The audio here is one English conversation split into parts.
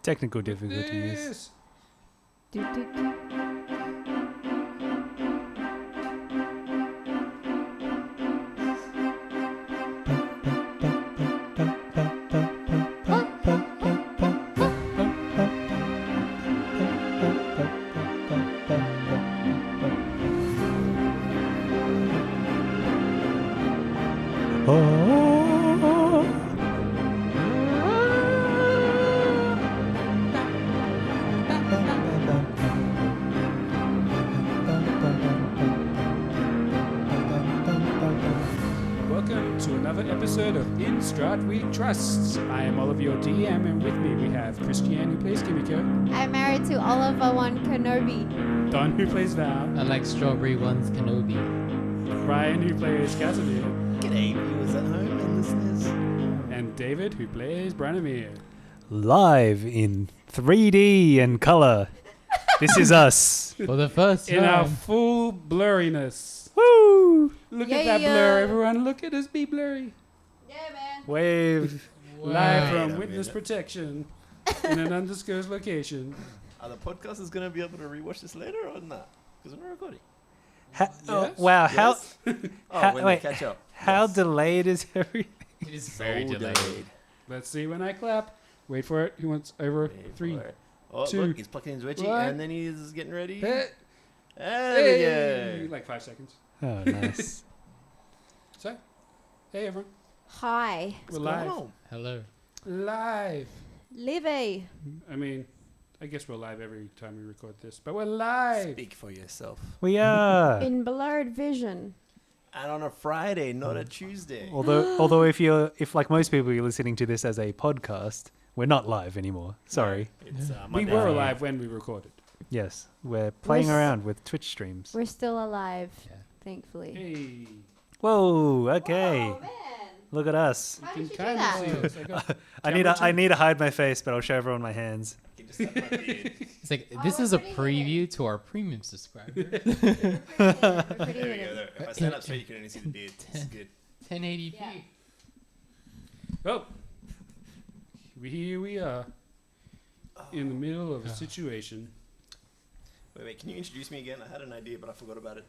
Technical difficulties. Welcome to another episode of Strahd We Trust. I am Oliver, your DM, and with me we have Christianne, who plays Kimiko. I'm married to Oliver One Kenobi. Don, who plays Val. I like Strawberry One's Kenobi. Ryan, who plays Kazimir. G'day, viewers at home and listeners. And David, who plays Branimir. Live in 3D and color. This is us. For the first time. In our full blurriness. Woo! Look Yeah, at that yeah. blur, everyone. Look at us be blurry. Yeah, man. Wave. Live Wait from a witness minute. protection in an undisclosed location. Are the podcasters going to be able to rewatch this later or not? Because we're recording. Oh, wow. How Oh, How- when wait, they catch up. how Yes. delayed is everything? It is So very delayed. Let's see when I clap. Wait for it. He wants over Wait for 3. it. Oh, 2. look, he's plucking his wedgie What? and then he's getting ready. Hey, There we go. like 5 seconds. Oh, nice. So, hey everyone. Hi. We're What's going live. on? Hello. Live. Livy. I mean, I guess we're live every time we record this, but we're live. Speak for yourself. We are. In blurred vision. And on a Friday, not a Tuesday. Although if like most people you're listening to this as a podcast, we're not live anymore. Sorry. It's, We Monday. were live when we recorded. Yes, we're playing We're s- around with Twitch streams. We're still alive, Yeah. thankfully. Hey. Whoa, okay. Oh, man. Look at us. How You did you can do kinda that? see us. I got I need to hide my face, but I'll show everyone my hands. You can just have my beard. It's like, Oh, this we're is a pretty preview to our premium subscribers. We're pretty hidden. We're pretty There we hidden. go. There. If I stand up straight, you can only see the beard. It's good. 1080p. Yeah. Oh. Here we are. In the middle of a situation. Wait, can you introduce me again? I had an idea, but I forgot about it.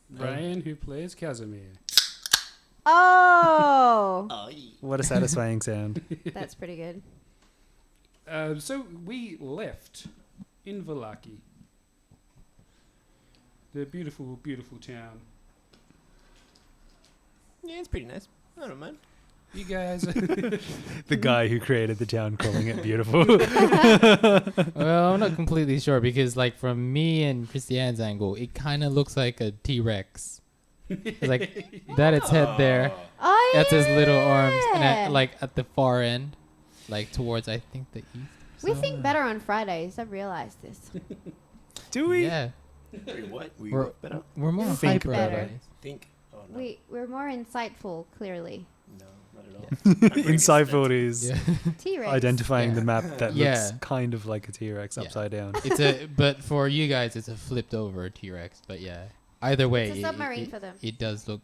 Ryan, who plays Kazimir. Oh, Oh, yeah. What a satisfying sound. that's pretty good. So we left in Valaki. The beautiful, beautiful town. Yeah, it's pretty nice. I don't mind. You guys, The guy who created the town calling it beautiful. Well, I'm not completely sure because, like, from me and Christianne's angle, it kind of looks like a T-Rex. It's like that, its head there. Oh, That's his little arms, and yeah. at the far end, like towards I think the east. We or think so. better on Fridays. I've realized this. Do we? Yeah, Wait, what? We We're- work better? we're more Think hyper. better. about it. Think? Oh, no. We're more insightful, clearly. No, not at all. I'm pretty Insightful spent. is Yeah, T-Rex. identifying Yeah. the map that Yeah. looks kind of like a T-Rex Yeah. upside down. but for you guys, it's a flipped over T-Rex. But yeah, either way, It's a submarine for them. It does look.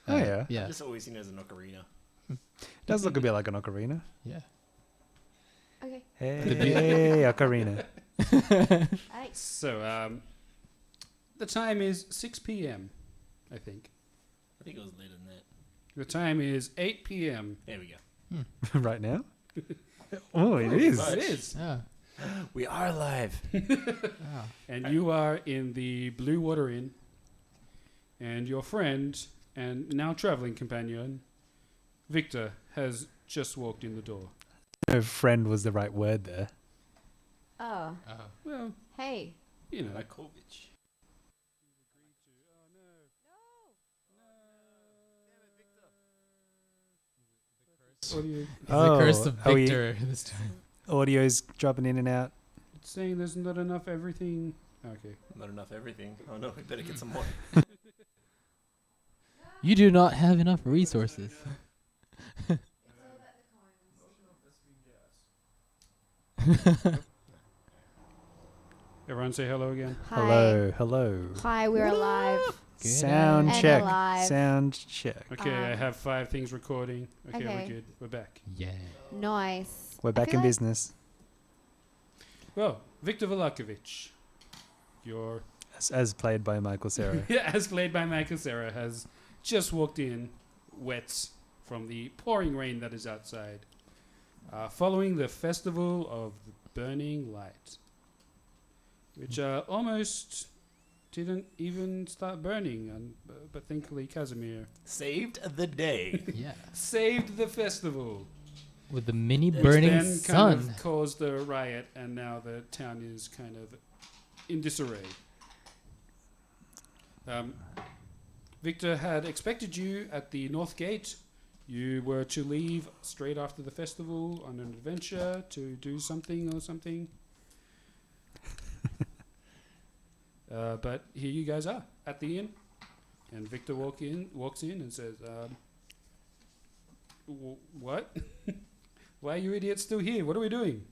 Oh, yeah. yeah, I've just always seen it as an ocarina. It does look a bit like an ocarina. yeah. Okay. Hey, ocarina. Alright. so the time is 6 p.m. I think. I think it was later than that. The time is 8 p.m. There we go. Right now? Oh, it is. Right. It is. Oh. We are alive. Oh. And you are in the Blue Water Inn. And your friend and now traveling companion, Victor, has just walked in the door. No, friend was the right word there. Oh. Oh. Well, Hey. you know. Rakovic. Audio. The curse of are we- Victor this time. Audio's dropping in and out. It's saying there's not enough everything. Okay. Not enough everything. Oh no, we better get some more. You do not have enough resources. Everyone say hello again. Hello, hello. Hi, we're alive. Good. Sound And check. alive. Sound check. Okay, I Um, have 5 things recording. Okay, okay. we're good. We're back. Yeah. Nice. We're back feel in like- business. Well, Victor Velakovic, your As played by Michael Cera. as played by Michael Cera, has just walked in, wet from the pouring rain that is outside, following the Festival of the Burning Light, which almost didn't even start burning, but thankfully Kazimir Saved the day. Yeah. saved the festival. With the mini Which burning then sun. kind of caused a riot, and now the town is kind of in disarray. Victor had expected you at the North Gate. You were to leave straight after the festival on an adventure to do something or something. But here you guys are at the inn, and Victor walks in and says, "What? Why are you idiots still here? What are we doing?"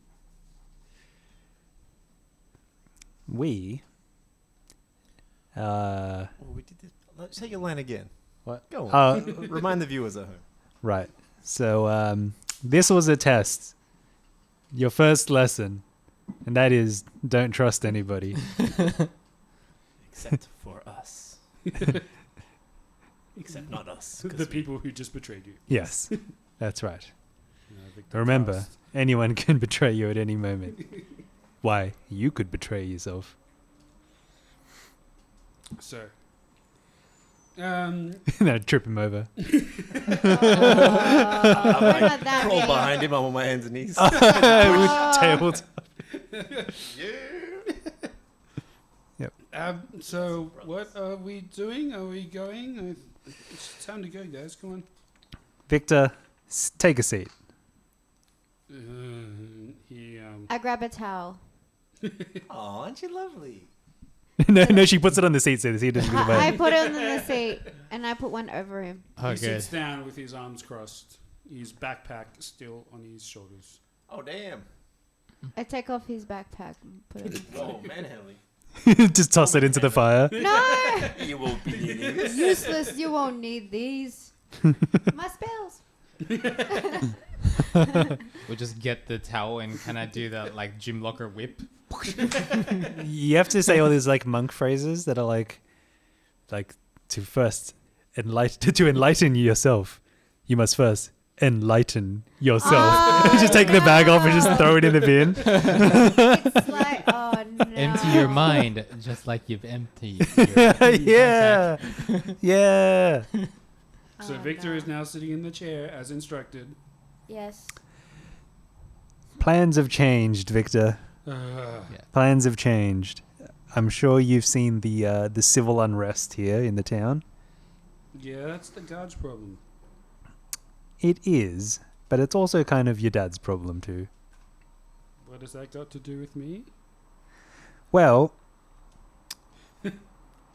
We. Well, we did this. Let's say your line again. What? Go on. Remind the viewers at home. Right. So this was a test. Your first lesson, and that is don't trust anybody. Except for us. Except not us. 'cause The people who just betrayed you. Yes, that's right. Victor Remember, Trust. anyone can betray you at any moment. Why? You could betray yourself. So, And then trip him over. I'm We're not that crawl gay. behind him. I'm on my hands and knees. Tailed. so what are we doing? Are we going? It's time to go, guys. Come on. Victor, take a seat. He I grab a towel. Oh, aren't you lovely? no, she puts it on the seat so the seat doesn't get I away. put it on the seat and I put one over him. he Okay. sits down with his arms crossed, his backpack still on his shoulders. Oh, damn. I take off his backpack and put it in. Oh, man, Helly. Just toss it into the fire. No! You won't be needing this. Useless. You won't need these. My spells. We'll just get the towel and kind of do that like gym locker whip. You have to say all these like monk phrases that are like to first enlighten yourself. You must first enlighten yourself. Just take the bag off and just throw it in the bin. It's like, oh no. Empty your mind just like you've emptied your Yeah, yeah. So Oh, Victor no. is now sitting in the chair as instructed. Yes. Plans have changed, Victor. Plans have changed. I'm sure you've seen the civil unrest here in the town. Yeah, that's the guard's problem. It is, but it's also kind of your dad's problem too. What has that got to do with me? Well,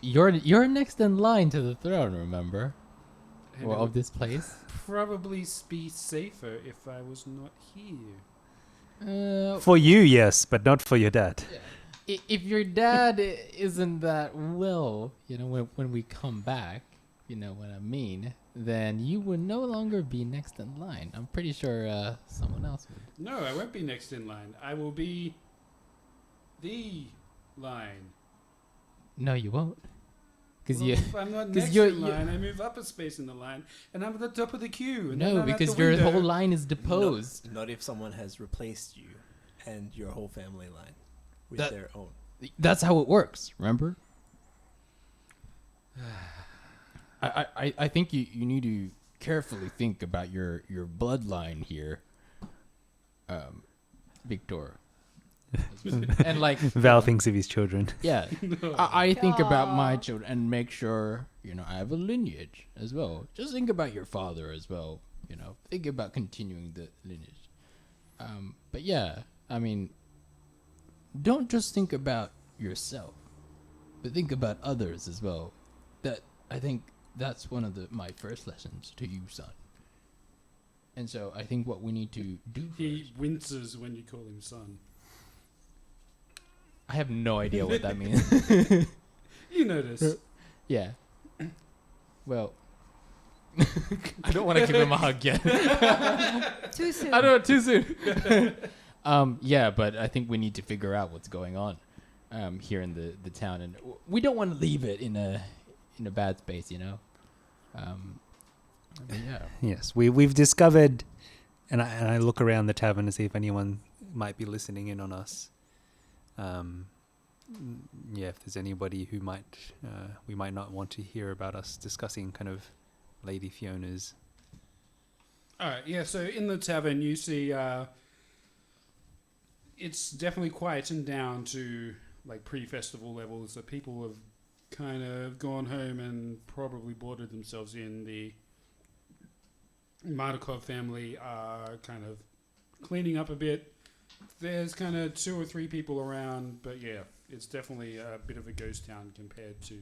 You're next in line to the throne, remember? And Well, it of would this place. probably be safer if I was not here. for you, yes, but not for your dad. If your dad isn't that well, when we come back, you know what I mean, then you would no longer be next in line. I'm pretty sure someone else would. No, I won't be next in line. I will be the line. No, you won't. Because Well, you. if I'm not next you're- in line, I move up a space in the line, and I'm at the top of the queue. And then No, I'm at because the your window. whole line is deposed. Not if someone has replaced you and your whole family line with That- their own. That's how it works, remember? I think you need to carefully think about your bloodline here, Victor. And like Val thinks of his children. yeah, I think about my Aw. children and make sure I have a lineage as well. Just think about your father as well. Think about continuing the lineage. But yeah, I mean, don't just think about yourself, but think about others as well. I think that's one of my first lessons to you, son. And so I think what we need to do. He winces when you call him son. I have no idea what that means. You notice. Yeah. Well, I don't want to give him a hug yet. Too soon. I don't know, too soon. Yeah, but I think we need to figure out what's going on here in the town, and we don't want to leave it in a bad space, you know. But yeah. Yes, we've discovered, and I look around the tavern to see if anyone might be listening in on us. Yeah, if there's anybody who we might not want to hear about us discussing kind of Lady Fiona's. All right, yeah. So in the tavern, you see it's definitely quietened down to like pre-festival levels. So people have kind of gone home and probably boarded themselves in. The Mardukov family are kind of cleaning up a bit. There's kind of 2 or 3 people around, but yeah, it's definitely a bit of a ghost town compared to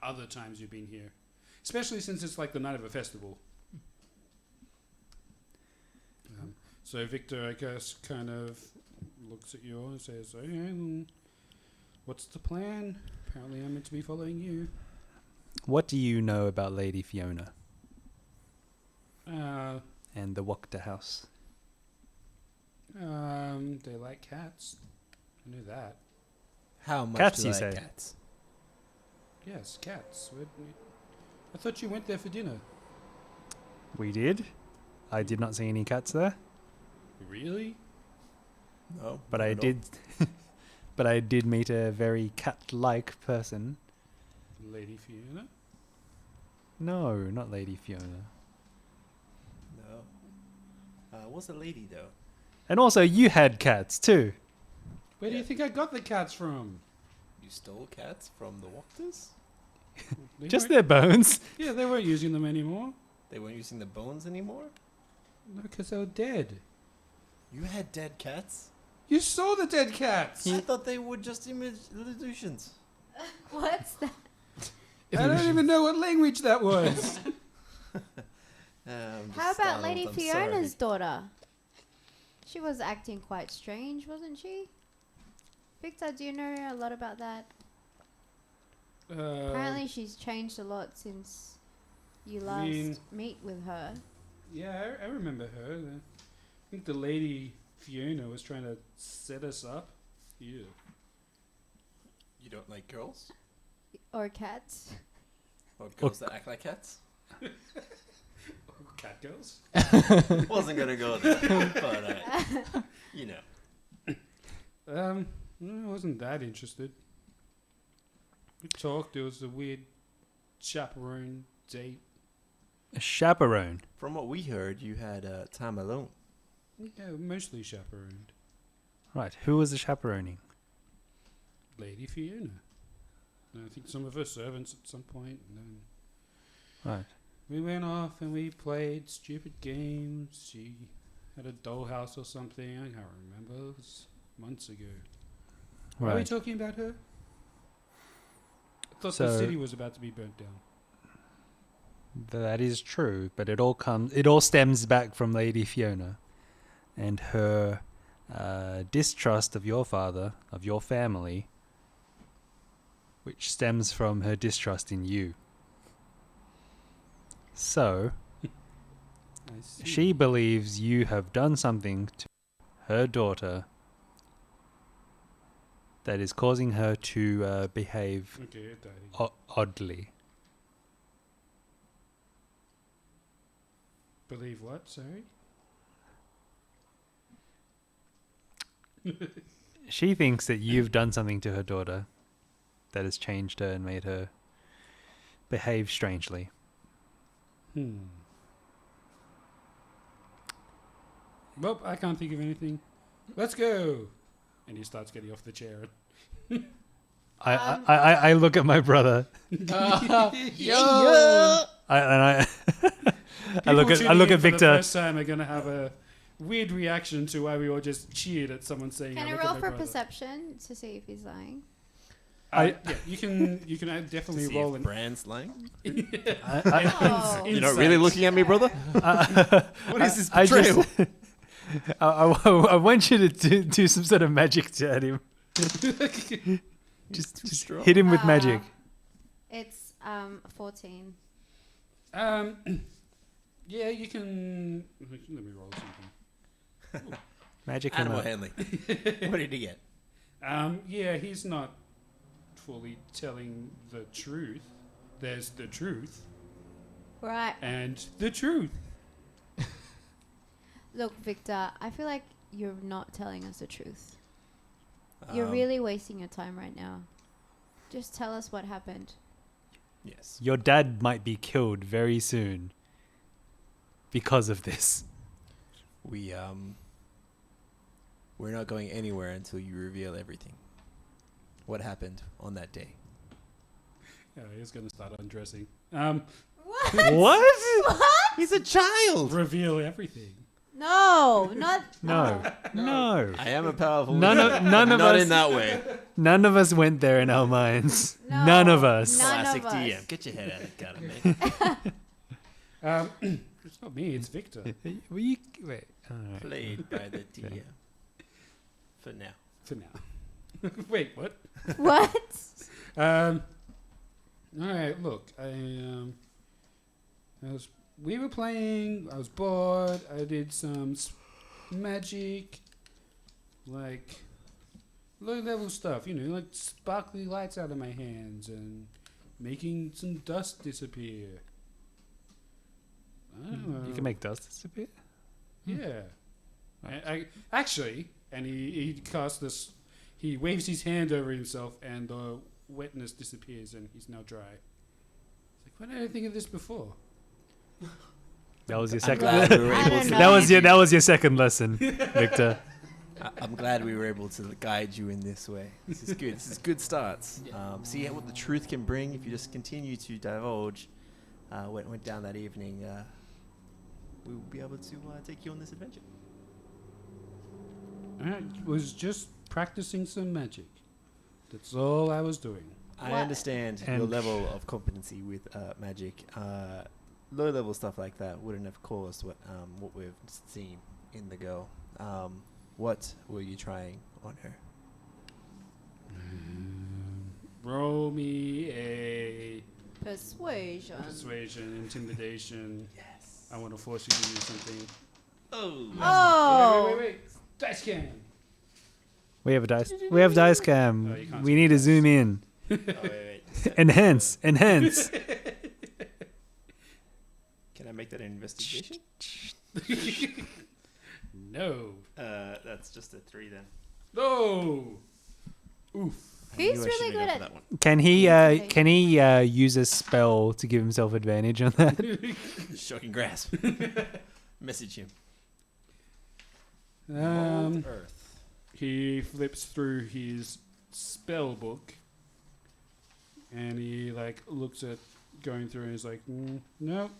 other times you've been here. Especially since it's like the night of a festival. So Victor, I guess, kind of looks at you and says, okay, what's the plan? Apparently I'm meant to be following you. What do you know about Lady Fiona Uh, and the Wachter house? they like cats. I knew that. How much Cats, do you they like say? cats? Yes, cats. I thought you went there for dinner. We did. I did not see any cats there, Really? No. but not I at all. did. But I did meet a very cat-like person. Lady Fiona? No, not Lady Fiona. No. Was a lady though. And also, you had cats too. Where do you think I got the cats from? You stole cats from the Wachters? They Just weren't- their bones. Yeah, they weren't using them anymore. They weren't using the bones anymore? No, because they were dead. You had dead cats? You saw the dead cats! I thought they were just illusions. What's that? I don't even know what language that was. How about Lady Fiona's daughter? She was acting quite strange, wasn't she? Victor, do you know a lot about that? Apparently she's changed a lot since you last meet with her. Yeah, I remember her. I think the Lady Fiona was trying to set us up. Yeah. You don't like girls? Or cats. Or girls that act like cats? Cat girls? Wasn't gonna go there, but you know. I wasn't that interested. We talked. There was a weird chaperone date. A chaperone. From what we heard, you had time alone. Yeah, mostly chaperoned. Right. Who was the chaperoning? Lady Fiona. And I think some of her servants at some point. And then Right. we went off and we played stupid games. She had a dollhouse or something. I can't remember. It was months ago. Are we Right. talking about her? I thought So- the city was about to be burnt down. That is true, but it all stems back from Lady Fiona and her distrust of your father, of your family, which stems from her distrust in you. So, I see. she believes you have done something to her daughter that is causing her to behave Okay, Daddy. oddly. Believe what? Sorry? She thinks that you've done something to her daughter that has changed her and made her behave strangely. Well, I can't think of anything. Let's go. And he starts getting off the chair. I look at my brother. Yo! I People look tuning at in for the Victor. first time are going to have a weird reaction to why we all just cheered at someone saying, Can I look at roll my for brother. perception to see if he's lying? Yeah, you can definitely To see roll if an Brand's lying. Oh. You're not really looking at me, brother? What is this betrayal? I want you to do some sort of magic to at him. just strong. hit him with magic. It's 14. Yeah, you can. Let me roll something. Magic Animal hammer. handling. What did he get? Yeah, he's not fully telling the truth. There's the truth Right. and the truth. Look, Victor, I feel like you're not telling us the truth. You're Um, really wasting your time right now. Just tell us what happened. Yes. Your dad might be killed very soon because of this. We're not going anywhere until you reveal everything. What happened on that day? Yeah, he's gonna start undressing. What? He's a child. Reveal everything. No, not. No. No. I am a powerful. None of not us. in that way. None of us went there in our minds. No, None of us. none Classic of us. DM. Get your head out of the gutter, mate. It's not me. It's Victor. Wait. All right. Played by the DM. For now. For now. Wait, what? What? All right. Look, we were playing. I was bored. I did some magic, like low-level stuff. You know, like sparkly lights out of my hands and making some dust disappear. I don't know. You can make dust disappear? Yeah. I actually, and he casts this. He waves his hand over himself, and the wetness disappears, and he's now dry. It's like, why did I think of this before? That was your I'm second. glad we were I able don't to. know. That was your second lesson, Victor. I'm glad we were able to guide you in this way. This is good. This is good starts. See what the truth can bring if you just continue to divulge what went down that evening. We will be able to take you on this adventure. I was just practicing some magic. That's all I was doing. I What? understand your And- level of competency with magic. Low level stuff like that wouldn't have caused what we've seen in the girl. What were you trying on her? Roll me a Persuasion. persuasion, intimidation. Yes. I want to force you to do something. Oh. Oh. Wait. Dice can. We have a dice. We have dice Oh, cam. you can't We see need to dice. zoom in. Oh, wait. Enhance. Can I make that an investigation? No. That's just a 3 then. No. Oof. I He's knew I really shouldn't good have at- gone for that one. Can he use a spell to give himself advantage on that? Shocking grasp. Message him. Earth. He flips through his spell book, and he looks at going through, and he's like, nope,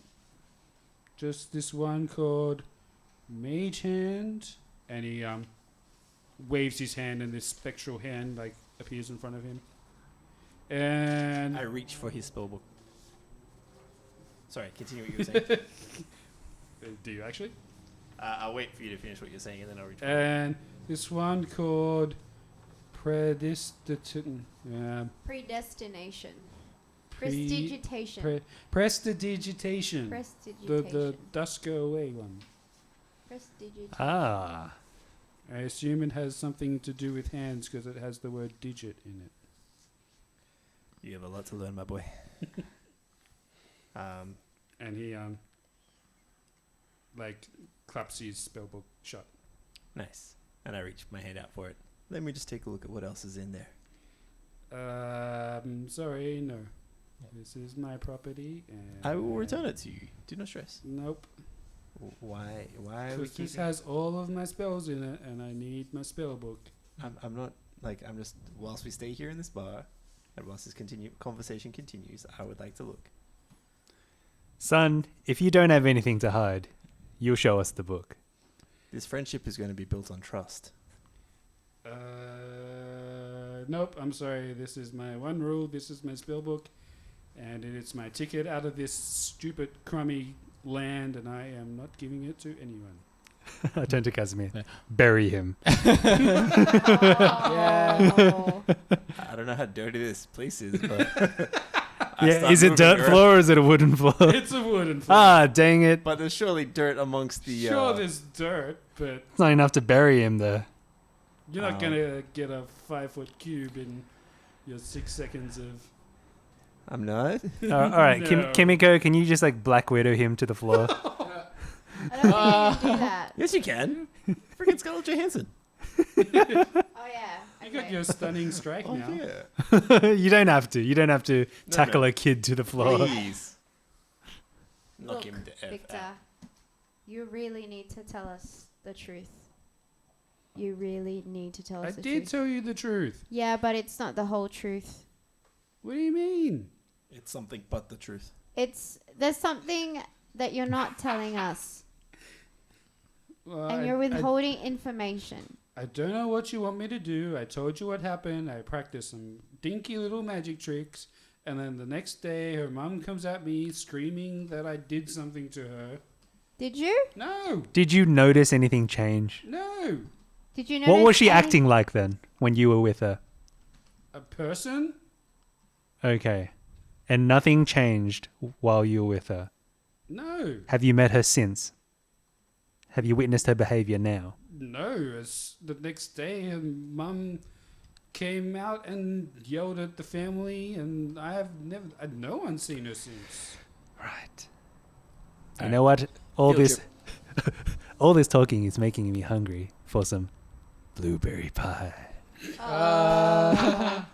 just this one called Mage Hand, and he waves his hand, and this spectral hand appears in front of him, and I reach for his spellbook. Sorry, continue what you were saying. do you actually? I'll wait for you to finish what you're saying, and then I'll reach. And this one called Predestination. Predestination. Prestidigitation. Prestidigitation. Prestidigitation. The dust go away one. Prestidigitation. Ah. I assume it has something to do with hands because it has the word digit in it. You have a lot to learn, my boy. And he claps his spellbook shut. Nice. And I reach my hand out for it. Let me just take a look at what else is in there. Sorry, no. This is my property. And I will return it to you. Do not stress. Nope. Why are we Because this keeping? has all of my spells in it, and I need my spellbook. I'm not I'm just whilst we stay here in this bar, and whilst this conversation continues, I would like to look. Son, if you don't have anything to hide, you'll show us the book. This friendship is going to be built on trust. Nope, I'm sorry. This is my one rule. This is my spellbook. And it's my ticket out of this stupid, crummy land, and I am not giving it to anyone. I turn to Kazimir. Yeah. Bury him. Oh. I don't know how dirty this place is, but I Yeah, start is it moving dirt around. floor or is it a wooden floor? It's a wooden floor. Ah, dang it. But there's surely dirt amongst the. Sure, there's dirt, but It's not enough to bury him there. you're not gonna get a 5-foot cube in your 6 seconds of. I'm not. All right, No. Kimiko, can you just like Black Widow him to the floor? I don't think you can do that. Yes, you can. Freaking Scarlett Johansson. Oh yeah. You got Okay. your stunning strike Oh now. yeah. You don't have to. You don't have to No, tackle no. a kid to the floor. Please. Knock Look, him to F. Victor, you really need to tell us the truth. You really need to tell I us the did truth. tell you the truth. Yeah, but it's not the whole truth. What do you mean? It's something but the truth. There's something that you're not telling us, Well, and you're withholding information. I don't know what you want me to do. I told you what happened. I practiced some dinky little magic tricks. And then the next day, her mum comes at me screaming that I did something to her. Did you? No, Did you notice anything change? no. Did you know? What was she acting like then when you were with her? A person? Okay. And nothing changed while you were with her. No. Have you met her since? Have you witnessed her behavior now? No. As the next day, her mum came out and yelled at the family, and no one's seen her since. Right. You know what? All Field this all this talking is making me hungry for some blueberry pie. I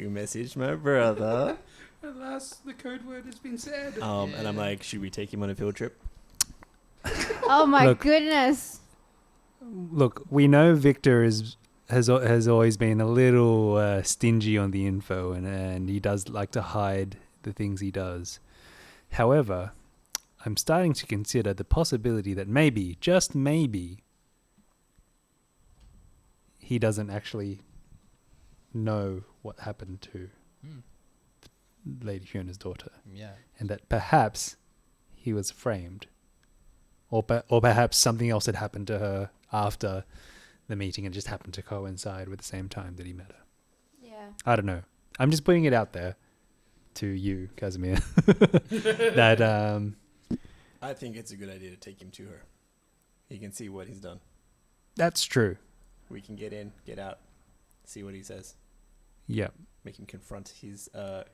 messaged my brother. At last, the code word has been said. And I'm like, should we take him on a field trip? Oh my Look. goodness! Look, we know Victor has always been a little stingy on the info, and he does like to hide the things he does. However, I'm starting to consider the possibility that maybe, just maybe, he doesn't actually know what happened to Lady Fiona's daughter, Yeah. and that perhaps he was framed, or perhaps something else had happened to her after the meeting and just happened to coincide with the same time that he met her. Yeah. I don't know. I'm just putting it out there to you, Kazimir, that I think it's a good idea to take him to her. He can see what he's done. that's true. We can get in, get out, see what he says. Yep. Make him confront his what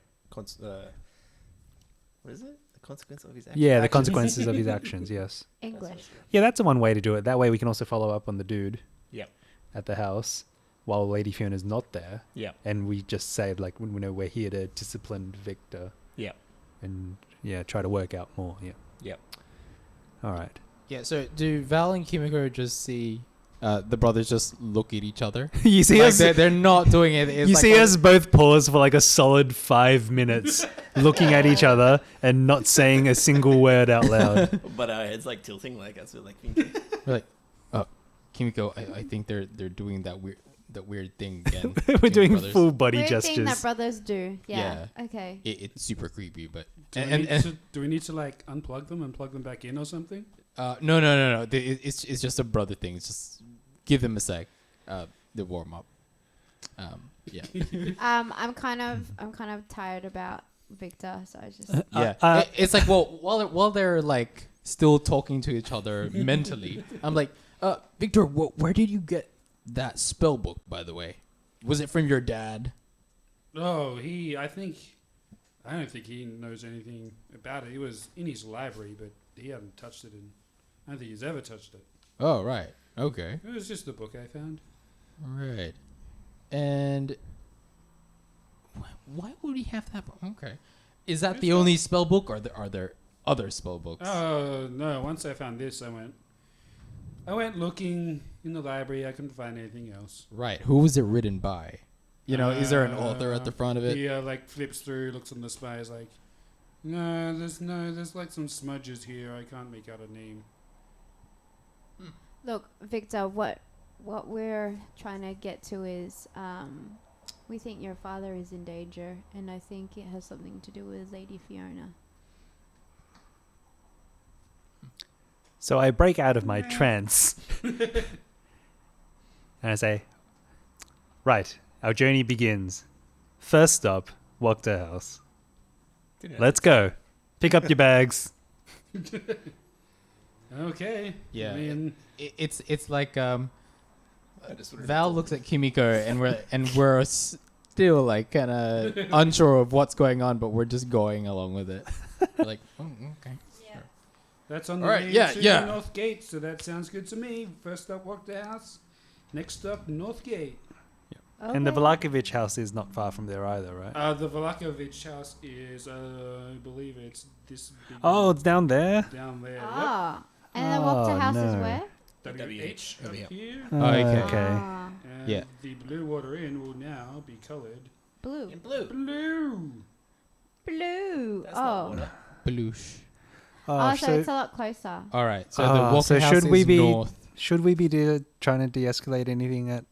is it? The consequence of his actions. Yeah, the consequences of his actions. Yes. English. Yeah, that's one way to do it. That way we can also follow up on the dude. Yep. At the house while Lady Fiona's not there. Yep. And we just say like when we know we're here to discipline Victor. Yep. And yeah, try to work out more. Yeah. Yep. All right. Yeah, so do Val and Kimiko just see the brothers just look at each other? You see Like us. they're not doing it. It's You like see us both pause for like a solid 5 minutes, looking at each other and not saying a single word out loud. But our heads like tilting, like us, we're like thinking. We're like, oh, Kimiko, I think they're doing that weird thing again. We're between doing brothers. full body Weird gestures. thing that brothers do. Yeah. Okay. It's super creepy, but Do we need to like unplug them and plug them back in or something? no. It's just a brother thing. It's just give them a sec. The warm up. Yeah. I'm kind of tired about Victor, so I just. Yeah. It's like, well, while they're like still talking to each other mentally, I'm like, Victor, where did you get that spell book, by the way? Was it from your dad? Oh, I don't think he knows anything about it. It was in his library, but he hadn't touched it, and I don't think he's ever touched it. Oh, right. Okay. It was just a book I found. Right. And why would he have that book? Okay. Is that the only spell book, or are there other spell books? Oh no! Once I found this, I went looking in the library. I couldn't find anything else. Right. Who was it written by? You know, is there an author at the front of it? He like flips through, looks on the spies, like, there's like some smudges here. I can't make out a name. Look, Victor, what we're trying to get to is we think your father is in danger, and I think it has something to do with Lady Fiona. So I break out of my trance and I say, right, our journey begins. First stop, Wachter House. Didn't Let's go. Pick up your bags. Okay. Yeah. I mean, It's like I just wanted to Val talk. looks at Kimiko and we're still like kind of unsure of what's going on, but we're just going along with it. We're like, oh, okay. Yeah. that's on the Alright, way yeah, to yeah. the North Gate, so that sounds good to me. First up, walk the house. Next up, North Gate. And the Vlakovic house is not far from there either, right? The Vlakovic house is, I believe it's this big Oh, it's down there? down there. Ah. And the Wachter Oh, House is no. where? Yep. WH over up here. here. Oh, okay. Ah. And Yeah. the Blue Water Inn will now be coloured Blue. In blue. blue. Blue. That's not Oh. water. Baloosh. Oh, so it's a lot closer. All right. So the Ah, Walker so House should is we be- north. should we be trying to de-escalate anything at...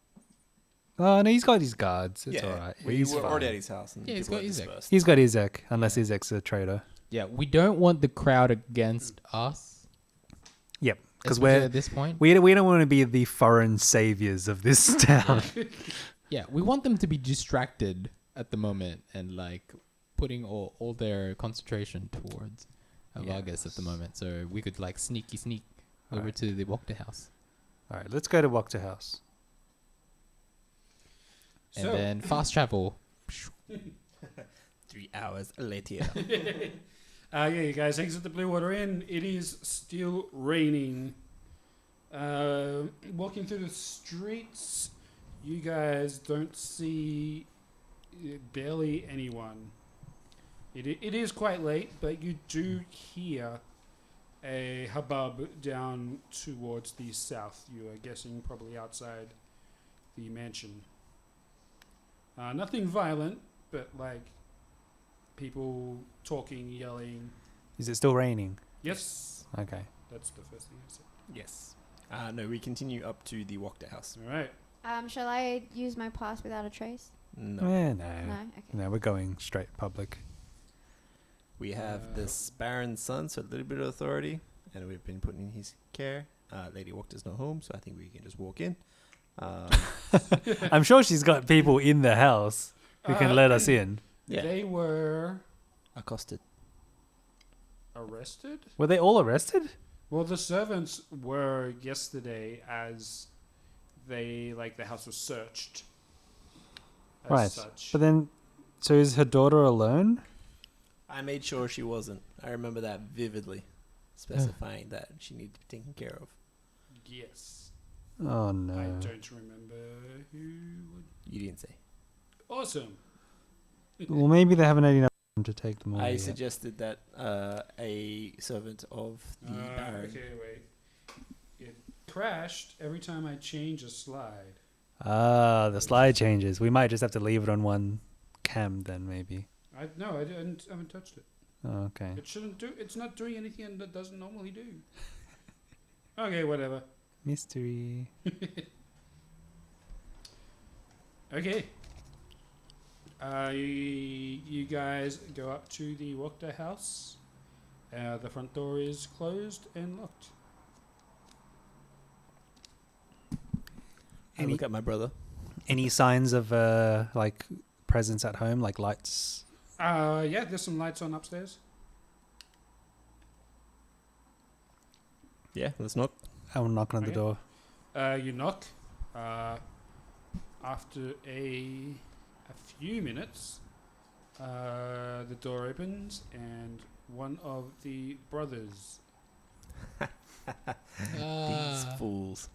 Oh, no, he's got his guards. It's all right. We He's were already fine. at his house. And Yeah, he's people got had Izek. dispersed. He's got Izek, unless Izek's a traitor. Yeah, we don't want the crowd against us. Yep, because especially we're... at this point. We don't want to be the foreign saviors of this town. Yeah, we want them to be distracted at the moment and like putting all their concentration towards Vargas at the moment. So we could like sneak over Alright. to the Wachter House. All right, let's go to Wachter House. And So- then fast travel. 3 hours later. Yeah, you guys exit the Blue Water Inn. It is still raining. Walking through the streets, you guys don't see barely anyone. It is quite late, but you do hear a hubbub down towards the south. You are guessing probably outside the mansion. Nothing violent, but like people talking, yelling. Is it still raining? Yes, Okay. that's the first thing I said. Yes. No, we continue up to the Wachter House. All right. Shall I use my pass without a trace? No. No. No. Okay. No, we're going straight public. We have this Baron's son, so a little bit of authority, and we've been put in his care. Lady Wachter's not home, so I think we can just walk in. I'm sure she's got people in the house who can let us in. Yeah. They were Accosted. arrested. Were they all arrested? Well, the servants were yesterday as the house was searched. As Right. Such. But then, so is her daughter alone? I made sure she wasn't. I remember that vividly, specifying that she needed to be taken care of. Yes. Oh I no. don't remember who would. You didn't say. Awesome. Well, maybe they haven't had enough time to take them all I yet. suggested that a servant of the Baron. Okay, wait. It crashed every time I change a slide. Ah, the slide changes. We might just have to leave it on one cam then, maybe. I haven't touched it. Oh, okay. It shouldn't do. It's not doing anything that doesn't normally do. Okay, whatever. Mystery. Okay. You guys go up to the Wachter house. The front door is closed and locked. I look at my brother. Any signs of like presence at home, like lights? Yeah, there's some lights on upstairs. Yeah, let's knock. I'm knocking on the Okay. door. You knock. After a few minutes, the door opens and one of the brothers. These fools.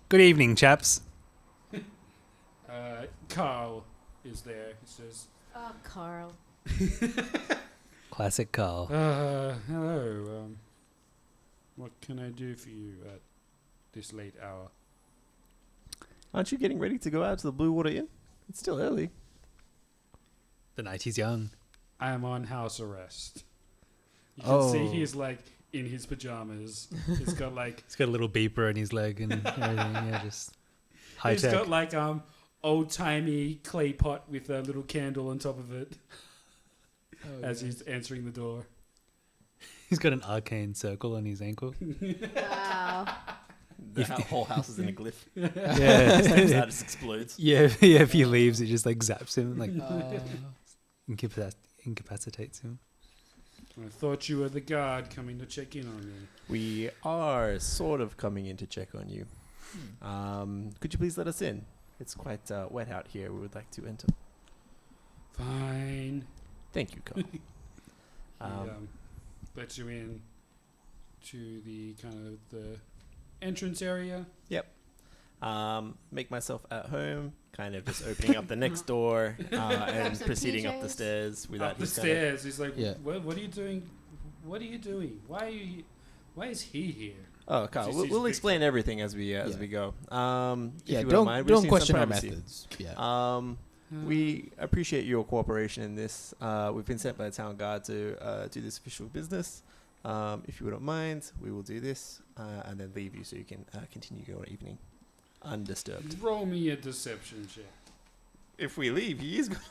Good evening, chaps. Carl is there. He says, Oh, Carl. Classic Carl. hello. What can I do for you at this late hour? Aren't you getting ready to go out to the Blue Water Inn? It's still early. The night is young. I am on house arrest. You can see Oh. he's like in his pajamas. He's got like He's got a little beeper in his leg and everything. Yeah, just high he's tech. got like old timey clay pot with a little candle on top of it as he's answering the door. He's got an arcane circle on his ankle. Wow. The whole house is in a glyph. Yeah. Steps out, it just explodes. Yeah, if he leaves, it just like zaps him, like incapacitates him. I thought you were the guard coming to check in on me. We are sort of coming in to check on you. Could you please let us in? It's quite wet out here. We would like to enter. Fine. Thank you, Carl. Let you in to the kind of the entrance area. Yep. Make myself at home, kind of just opening up the next door and some proceeding up the PJs. stairs without Up the his kind of- stairs. He's like, Yeah. what are you doing? What are you doing? Why are you? Why is he here? Oh, Carl, Just we'll, his we'll big- explain everything as we Yeah. go. If Yeah, you don't mind, we just need some question our privacy. methods. Yeah. We appreciate your cooperation in this. We've been sent by the town guard to do this official business. If you wouldn't mind, we will do this and then leave you so you can continue your evening undisturbed. Roll me a deception check. If we leave, he is going.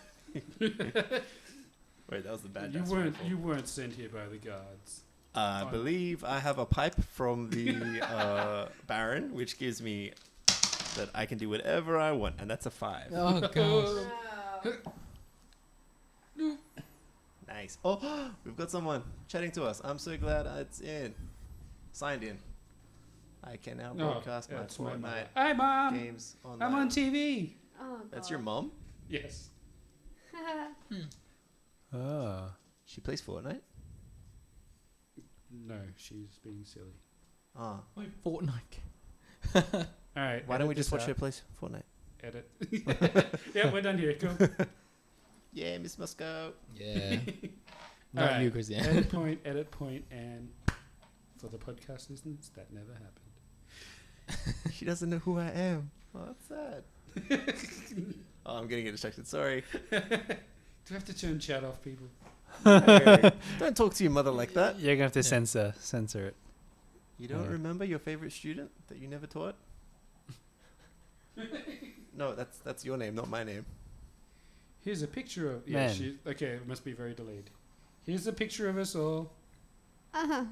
Wait, that was the bad. You weren't sent here by the guards. I believe I have a pipe from the Baron, which gives me that I can do whatever I want, and that's a 5. Oh gosh. Nice. Oh, we've got someone chatting to us. I'm so glad it's signed in. I can now broadcast my it's my mother. Fortnite Hi, Mom. games online. I'm on TV. Oh, That's your mom? Yes. Oh. She plays Fortnite? No, she's being silly. Ah. My Fortnite. All right. Why don't we edit just this watch out. her play Fortnite? Edit. Yeah, we're done here. Cool. Yeah, Miss Musco. Yeah. Not Alright. you, Christianne. edit point, and for the podcast listeners, that never happened. She doesn't know who I am. Oh, that's sad. Oh, I'm getting distracted. Sorry. Do I have to turn chat off, people? No. Don't talk to your mother like that. You're gonna have to Yeah. censor it. You don't Yeah. remember your favorite student that you never taught? No, that's your name, not my name. Here's a picture of Man. Okay, it must be very delayed. Here's a picture of us all. Uh-huh.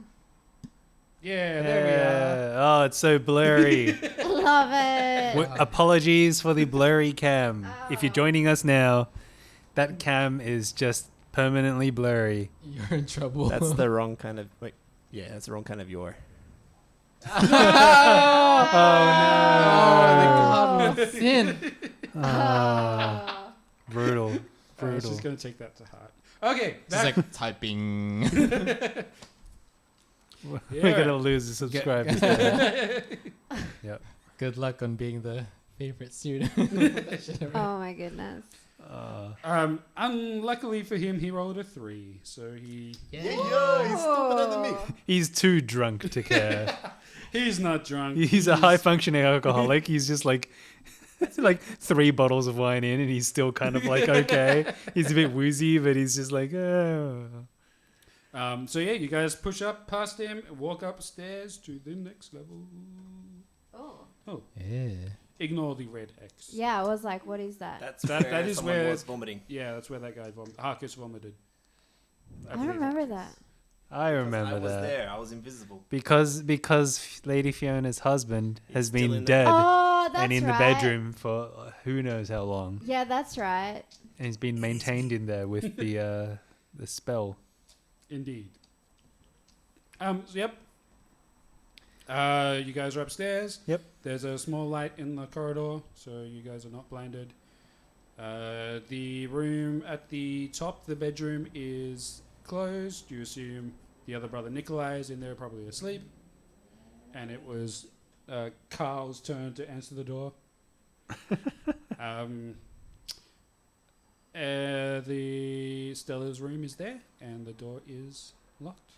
Yeah, there we are. Oh, it's so blurry. Love it. Apologies for the blurry cam. If you're joining us now, that cam is just permanently blurry. You're in trouble. That's the wrong kind of. Wait, yeah, that's the wrong kind of your. Oh, the cardinal sin. Ah, brutal. I was Brutal. just going to take that to heart. Okay, Just like typing. We're gonna lose the subscribers. Yep. Good luck on being the favorite student. Oh my goodness. Unluckily for him, he rolled a 3, so he Yo, he's stupider than me. He's too drunk to care. he's not drunk. He's a high functioning alcoholic. He's just like 3 bottles of wine in, and he's still kind of like okay. He's a bit woozy, but he's just like oh. So yeah, you guys push up past him, walk upstairs to the next level. Oh. Yeah. Ignore the red X. Yeah, I was like, what is that? That's That- where that is someone where- was vomiting. Yeah, that's where that guy Harkus vomited. I don't remember that. I remember I was that there. I was invisible. because Lady Fiona's husband has still in been there. dead Oh, that's and in right. the bedroom for who knows how long, Yeah, that's right. and he's been maintained in there with the spell. Indeed. Yep. You guys are upstairs. Yep. There's a small light in the corridor, so you guys are not blinded. The room at the top, the bedroom, is closed. You assume the other brother Nikolai is in there, probably asleep. And it was Carl's turn to answer the door. The Stella's room is there, and the door is locked.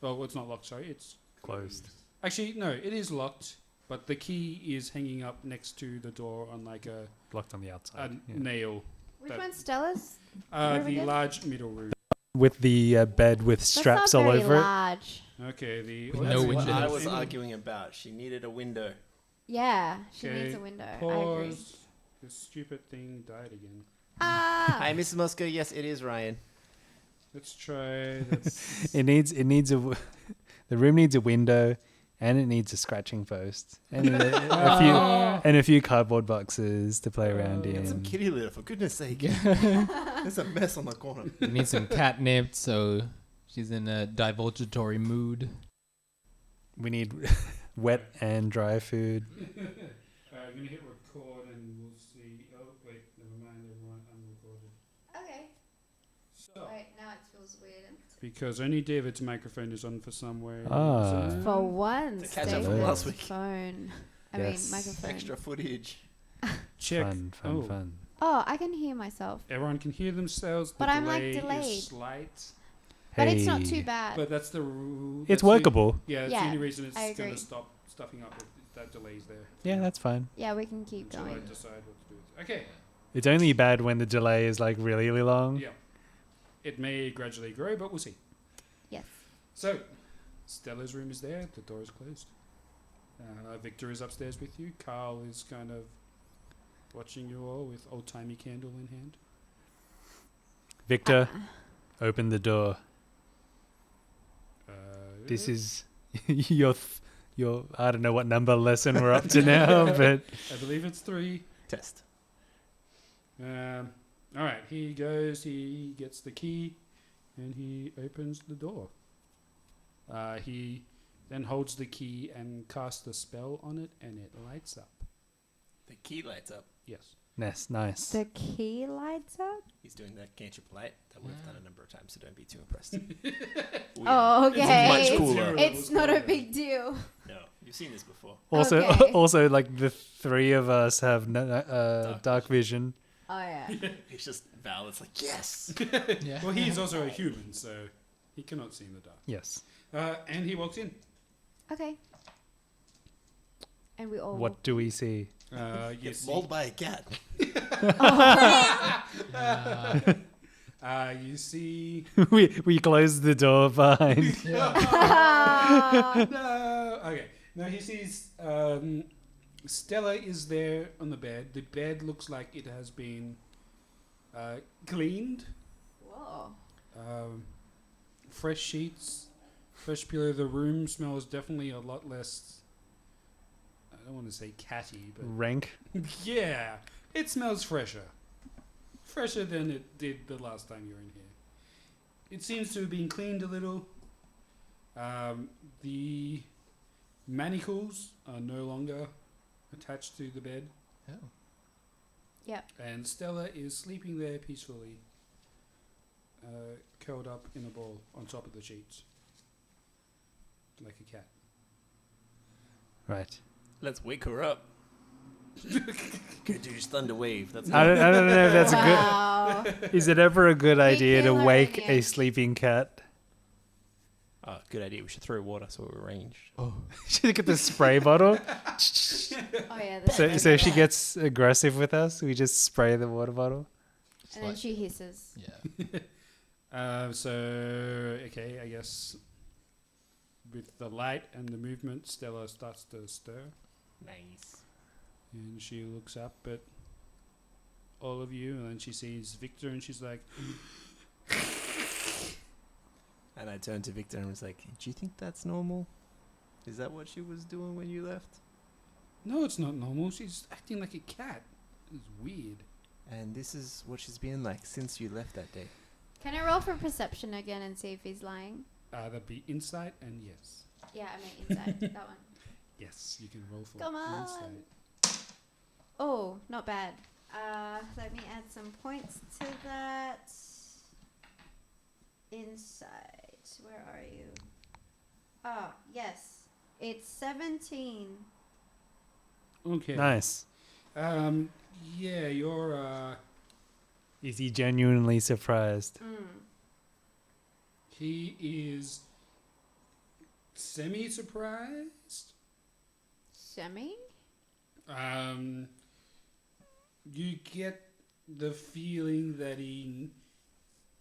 Well, it's not locked, sorry. It's Closed. Actually, no, it is locked, but the key is hanging up next to the door on like a Blocked on the outside. yeah. nail. Which That- one's Stella's? The again? large middle room. With the bed with straps That's all not very over it. large. Okay, the With well, no that's What windows. I was arguing about. She needed a window. Yeah, she Okay, needs a window. I agree. Pause. This stupid thing died again. Ah! Hi, Mrs. Moscow. Yes, it is Ryan. Let's try. That's It needs the room needs a window. And it needs a scratching post. And a few cardboard boxes to play around Get some in. kitty litter, for goodness sake. There's a mess on the corner. We need some catnip, so she's in a divulgatory mood. We need wet and dry food. I'm going to hit record and we'll see. Oh, wait, never mind, everyone, unrecorded. Okay. So, Wait, now it feels weird. because only David's microphone is on for some way. Ah. For once, To catch up from David's last week. phone. I Yes. mean, microphone. Extra footage. Check. Fun. Oh, I can hear myself. Everyone can hear themselves. The But I'm, like, delay delayed. is slight. But it's not Hey. too bad. But that's the rule. It's workable. Yeah, that's Yeah, the only reason it's I going agree. to stop stuffing up if that delay's there. Yeah, that's fine. Yeah, we can keep Until I going. decide what to do. Okay. It's only bad when the delay is like really, really long. Yeah. It may gradually grow, but we'll see. Yes. So, Stella's room is there. The door is closed. Victor is upstairs with you. Carl is kind of watching you all with old-timey candle in hand. Victor, open the door. Uh, This is your I don't know what number lesson we're up to now, but I believe it's 3. Test. All right, he goes, he gets the key, and he opens the door. He then holds the key and casts a spell on it, and it lights up. The key lights up. Yes. nice. The key lights up? He's doing that cantrip light that we've done a number of times, so don't be too impressed. Oh, okay. It's much cooler. It's not a big deal. No, you've seen this before. Also, Okay. also, like the three of us have dark vision. Oh, yeah. It's just Val. It's like yes. Yeah. Well, he is also a human, so he cannot see in the dark. Yes. And he walks in. Okay. And we all. What do we see? You Gets see, mauled by a cat. you see. we closed the door behind. No. Okay. Now he sees Stella is there on the bed. The bed looks like it has been cleaned. Whoa. Fresh sheets, fresh pillow. The room smells definitely a lot less. I don't want to say catty, but Rank. yeah, it smells fresher. Fresher than it did the last time you were in here. It seems to have been cleaned a little. The manacles are no longer attached to the bed. Oh. Yep. And Stella is sleeping there peacefully, curled up in a ball on top of the sheets. Like a cat. Right. Let's wake her up. Good dude's thunder wave. That's I don't know if that's Wow. a good. Is it ever a good idea to kill her wake again. a sleeping cat? Oh, good idea. We should throw water so we're ranged. Oh. Should get the spray bottle. Oh, yeah. That's So if she right. gets aggressive with us, we just spray the water bottle. And then she hisses. Yeah. Okay, I guess with the light and the movement, Stella starts to stir. Nice. And she looks up at all of you, and then she sees Victor, and she's like, And I turned to Victor and was like, "Do you think that's normal? Is that what she was doing when you left?" "No, it's not normal. She's acting like a cat. It's weird." And this is what she's been like since you left that day. Can I roll for perception again and see if he's lying? That'd be insight, and yes. Yeah, I mean inside. That one. Yes, you can roll for Come on. insight. Oh, not bad. Let me add some points to that. Insight. Where are you? Oh, yes. It's 17. Okay. Nice. Yeah, you're, Is he genuinely surprised? he is semi-surprised. Semi? You get the feeling that he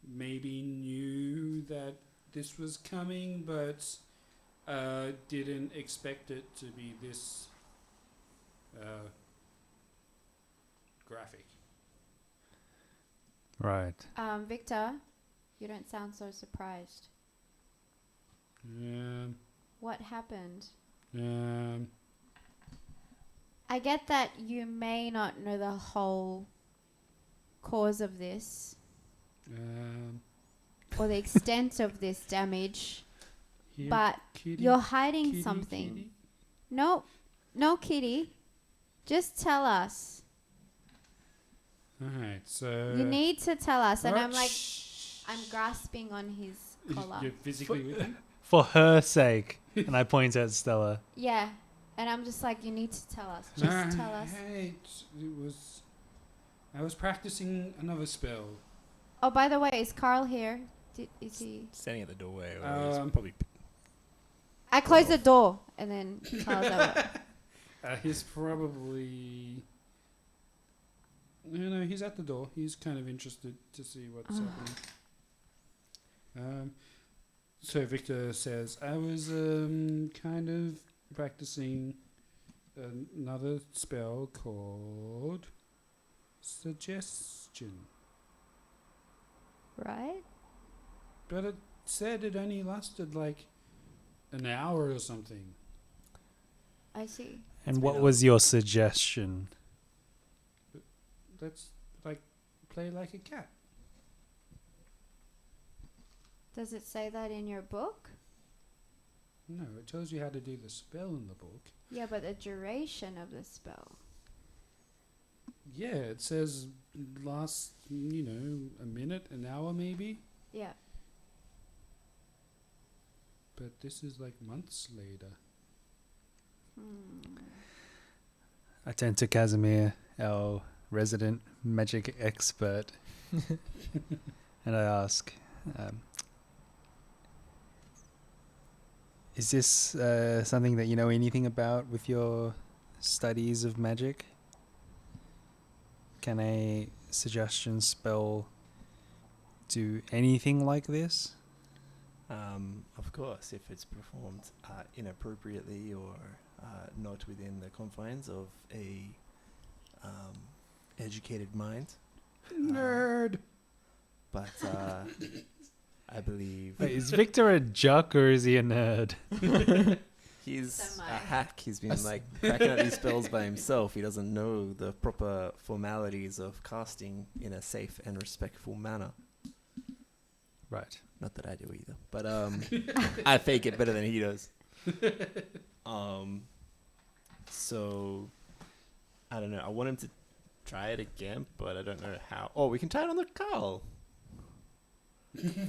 maybe knew that this was coming, but didn't expect it to be this graphic. Right. Victor, you don't sound so surprised. Um, What happened? I get that you may not know the whole cause of this or the extent of this damage, here, but kitty, you're hiding kitty, something. kitty. No, kitty. Just tell us. Alright, so... You need to tell us. And Alright, I'm like, shh. I'm grasping on his collar. You're physically with him? For her sake. And I point at Stella. Yeah. And I'm just like, you need to tell us. Just tell us. Hey, I was practicing another spell. Oh, by the way, is Carl here? Is he? Standing at the doorway. Or he's Um, probably. I closed the door, and then Carl's over. He's probably... he's at the door. He's kind of interested to see what's happening. So Victor says, I was kind of practicing another spell called Suggestion. Right? But it said it only lasted like an hour or something. I see. And what was your suggestion? Let's like play like a cat. Does it say that in your book? No, it tells you how to do the spell in the book. Yeah, but the duration of the spell. Yeah, it says last, a minute, an hour maybe. Yeah. But this is like months later. I turn to Kazimir, our resident magic expert, and I ask, is this something that you know anything about with your studies of magic? Can a suggestion spell do anything like this? Of course, if it's performed inappropriately or not within the confines of a educated mind. Nerd! But I believe Wait, is Victor a jock or is he a nerd? he's Semi. a hack. He's been cracking out these spells by himself. He doesn't know the proper formalities of casting in a safe and respectful manner. Right. Not that I do either, but I fake it better than he does. So I don't know. I want him to try it again, but I don't know how. Oh, we can tie it on the Carl.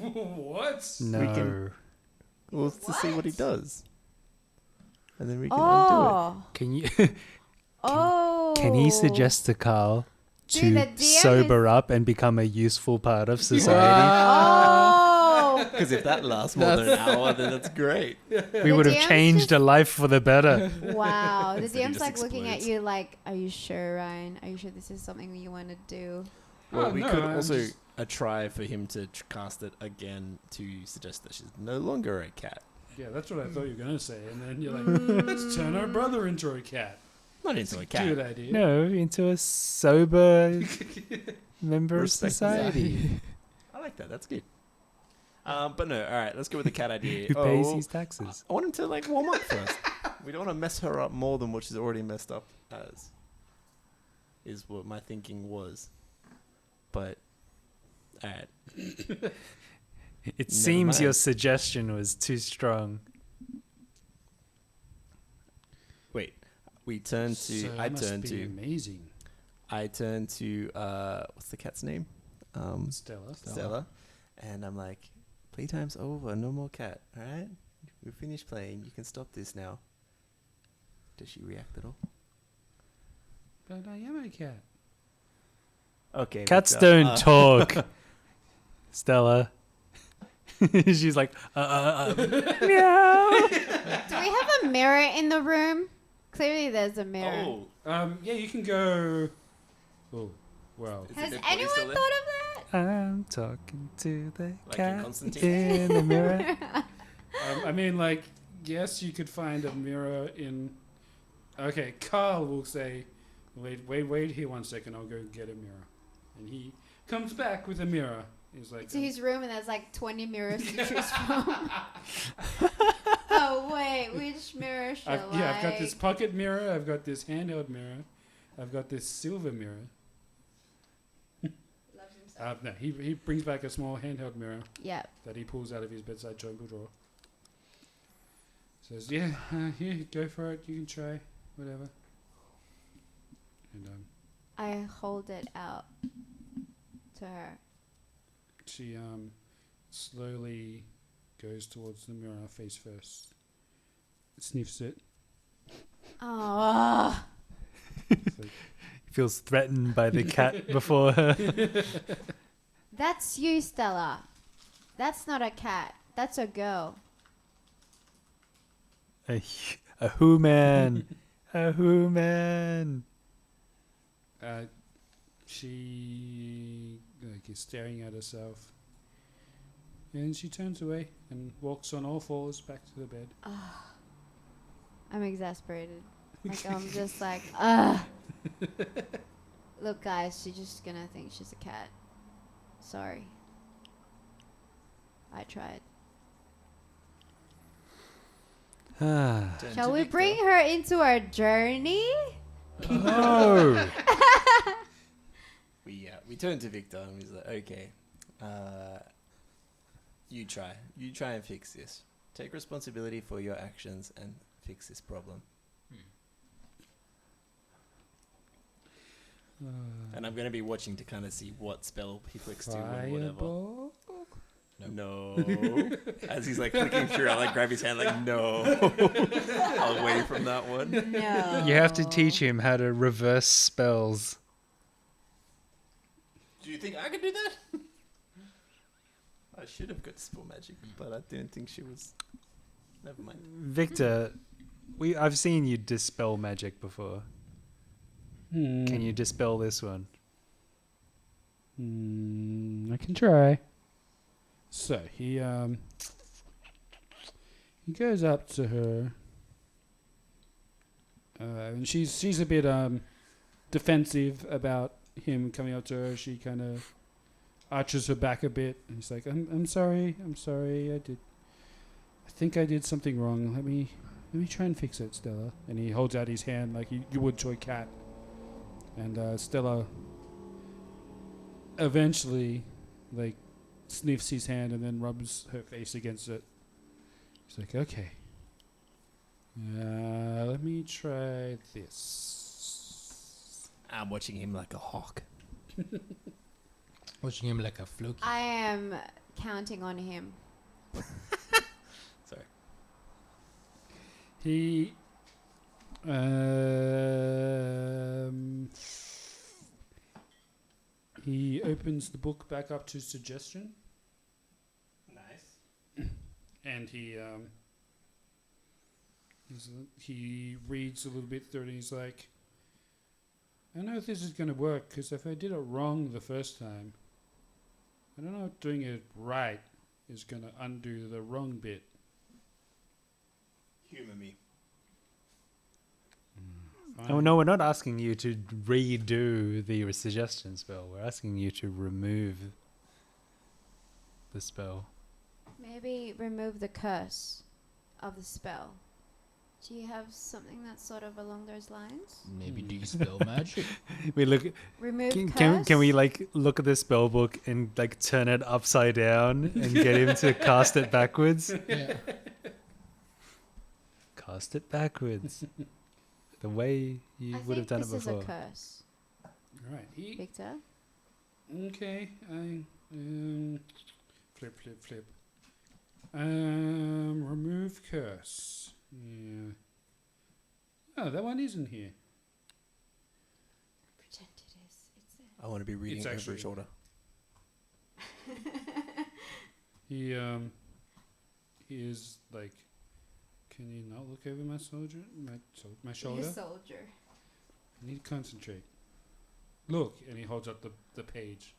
What? No. We can- Well, to see what he does, and then we can undo Oh. Can you? Oh. Can he suggest to Carl Dude, the to DM sober is- up and become a useful part of society? Oh. it. Because if that lasts more than an hour, then that's great. We would have DM's changed a life for the better. Wow. The So he DM's just like looking at explodes. you like, are you sure, Ryan? Are you sure this is something you want to do? Well, Oh, we no, could I'm also just- try for him to cast it again to suggest that she's no longer a cat. Yeah, that's what I thought you were going to say. And then you're like, let's turn our brother into a cat. Not into a Good cat. idea. No, into a sober member of Respect society I like that. That's good. But no, all right. Let's go with the cat idea. who pays his taxes. I want him to warm up first. We don't want to mess her up more than what she's already messed up as. Is what my thinking was. But all right. It Never seems your mind. suggestion was too strong. Wait. We turn to. So I it must turn be to. amazing. I turn to. What's the cat's name? Stella. Stella. And I'm like, playtime's over. No more cat. All right. We finished playing. You can stop this now. Does she react at all? But I am a cat. Okay. Cats Victor. don't talk. Stella. She's like, meow. Do we have a mirror in the room? Clearly there's a mirror. Oh. Yeah, you can go. Oh, wow. Is the Has dead body anyone still thought there? of that? I'm talking to the Like in cat Constantine? in the mirror. I mean, like, yes, you could find a mirror in. Okay, Carl will say, wait here 1 second. I'll go get a mirror. And he comes back with a mirror. He's like, To his room and there's like 20 mirrors to choose from. Oh, Wait, which mirror shall I've got this pocket mirror. I've got this handheld mirror. I've got this silver mirror. Loves himself. No, he brings back a small handheld mirror Yeah. that he pulls out of his bedside table drawer. Says, "Yeah, here, go for it. You can try, whatever." And I hold it out to her. she slowly goes towards the mirror face first, sniffs it. Oh. It's like, Feels threatened by the cat before her. That's you, Stella. That's not a cat. That's a girl. A who man. A who man. she is staring at herself, and she turns away and walks on all fours back to the bed. I'm exasperated. Like, I'm just like, ugh. Look, guys, she's just gonna think she's a cat. Sorry. I tried. Ah. Turn Shall to we Victor. bring her into our journey? No. We turn to Victor and he's like, okay, you try and fix this. Take responsibility for your actions and fix this problem. And I'm going to be watching to kind of see what spell he flicks to and whatever. Fireball? No. As he's like flicking through, I like grab his hand like, no. Away from that one. No. You have to teach him how to reverse spells. Do you think I could do that? I should have got spell magic, but I didn't think she was. Never mind. Victor, I've seen you dispel magic before. Can you dispel this one? I can try. So he goes up to her, and she's a bit defensive about him coming up to her. She kind of arches her back a bit, and he's like, "I'm sorry. I think I did something wrong. Let me try and fix it, Stella." And he holds out his hand like you would to a cat. And Stella eventually, like, sniffs his hand and then rubs her face against it. She's like, okay. Let me try this. I'm watching him like a hawk. Watching him like a fluke. I am counting on him. Sorry. He opens the book back up to suggestion. Nice. And he reads a little bit through it, and he's like, I don't know if this is going to work, because if I did it wrong the first time, I don't know if doing it right is going to undo the wrong bit. Humor me. Oh no, we're not asking you to redo the suggestion spell. We're asking you to remove the spell. Maybe remove the curse of the spell. Do you have something that's sort of along those lines? Maybe dispel magic. We look. Remove Can curse? we like look at the spell book and like turn it upside down and get him to cast it backwards? Yeah. Cast it backwards. The way you I would have think done it this before. is a curse. All right. Victor? Okay. Flip. Remove curse. Yeah. Oh, that one isn't here. Pretend it is. It's there. I want to be reading It's over actually- his shoulder. He is like, can you not look over my shoulder? My shoulder. You're a soldier. I need to concentrate. Look, and he holds up the page,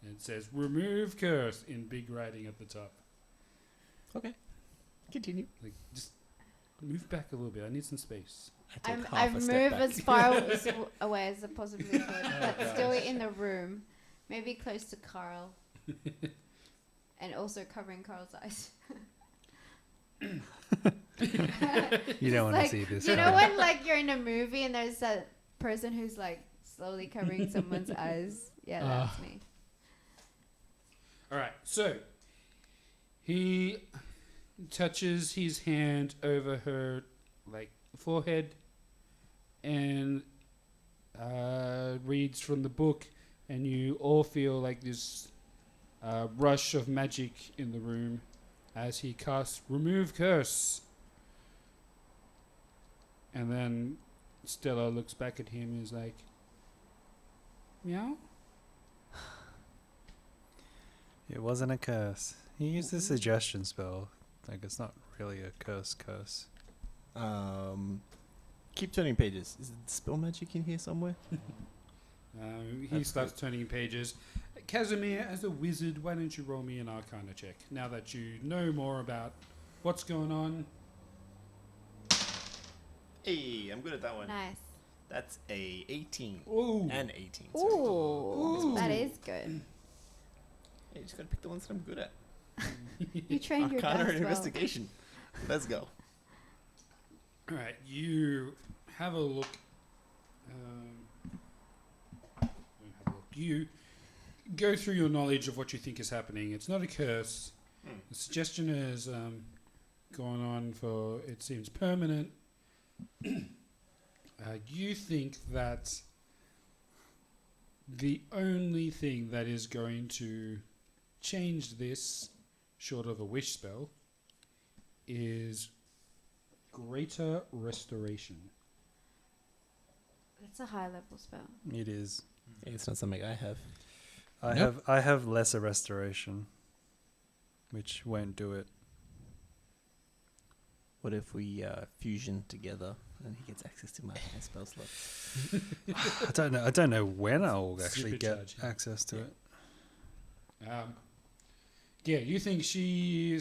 and it says "Remove curse" in big writing at the top. Okay. Continue. Like, just move back a little bit. I need some space. I've moved as far away as I possibly could, but still in the room. Maybe close to Carl. And also covering Carl's eyes. You don't want to Like, see this. you know when like you're in a movie and there's that person who's like slowly covering someone's eyes? Yeah, that's me. All right, so he touches his hand over her like forehead and reads from the book, and you all feel like this rush of magic in the room as he casts Remove Curse. And then Stella looks back at him and is like, meow? It wasn't a curse. He used a suggestion spell. Like, it's not really a curse. Keep turning pages. Is it spell magic in here somewhere? He That's starts turning pages. Kazimir, as a wizard, why don't you roll me an Arcana check now that you know more about what's going on? Hey, I'm good at that one. Nice. That's a 18. Ooh. And 18. sorry. Ooh, Ooh. that is good. Hey, you just gotta pick the ones that I'm good at. You trained your Arcana dice and well. investigation. Let's go. All right, you have a look. You go through your knowledge of what you think is happening. It's not a curse. The suggestion has gone on for, it seems, permanent. You think that the only thing that is going to change this, short of a wish spell, is Greater Restoration. That's a high level spell. It is. It's not something I have. I have lesser restoration, which won't do it. What if we fusion together and he gets access to my spell slots? I don't know when I'll actually get Supercharge. access to it. Yeah, you think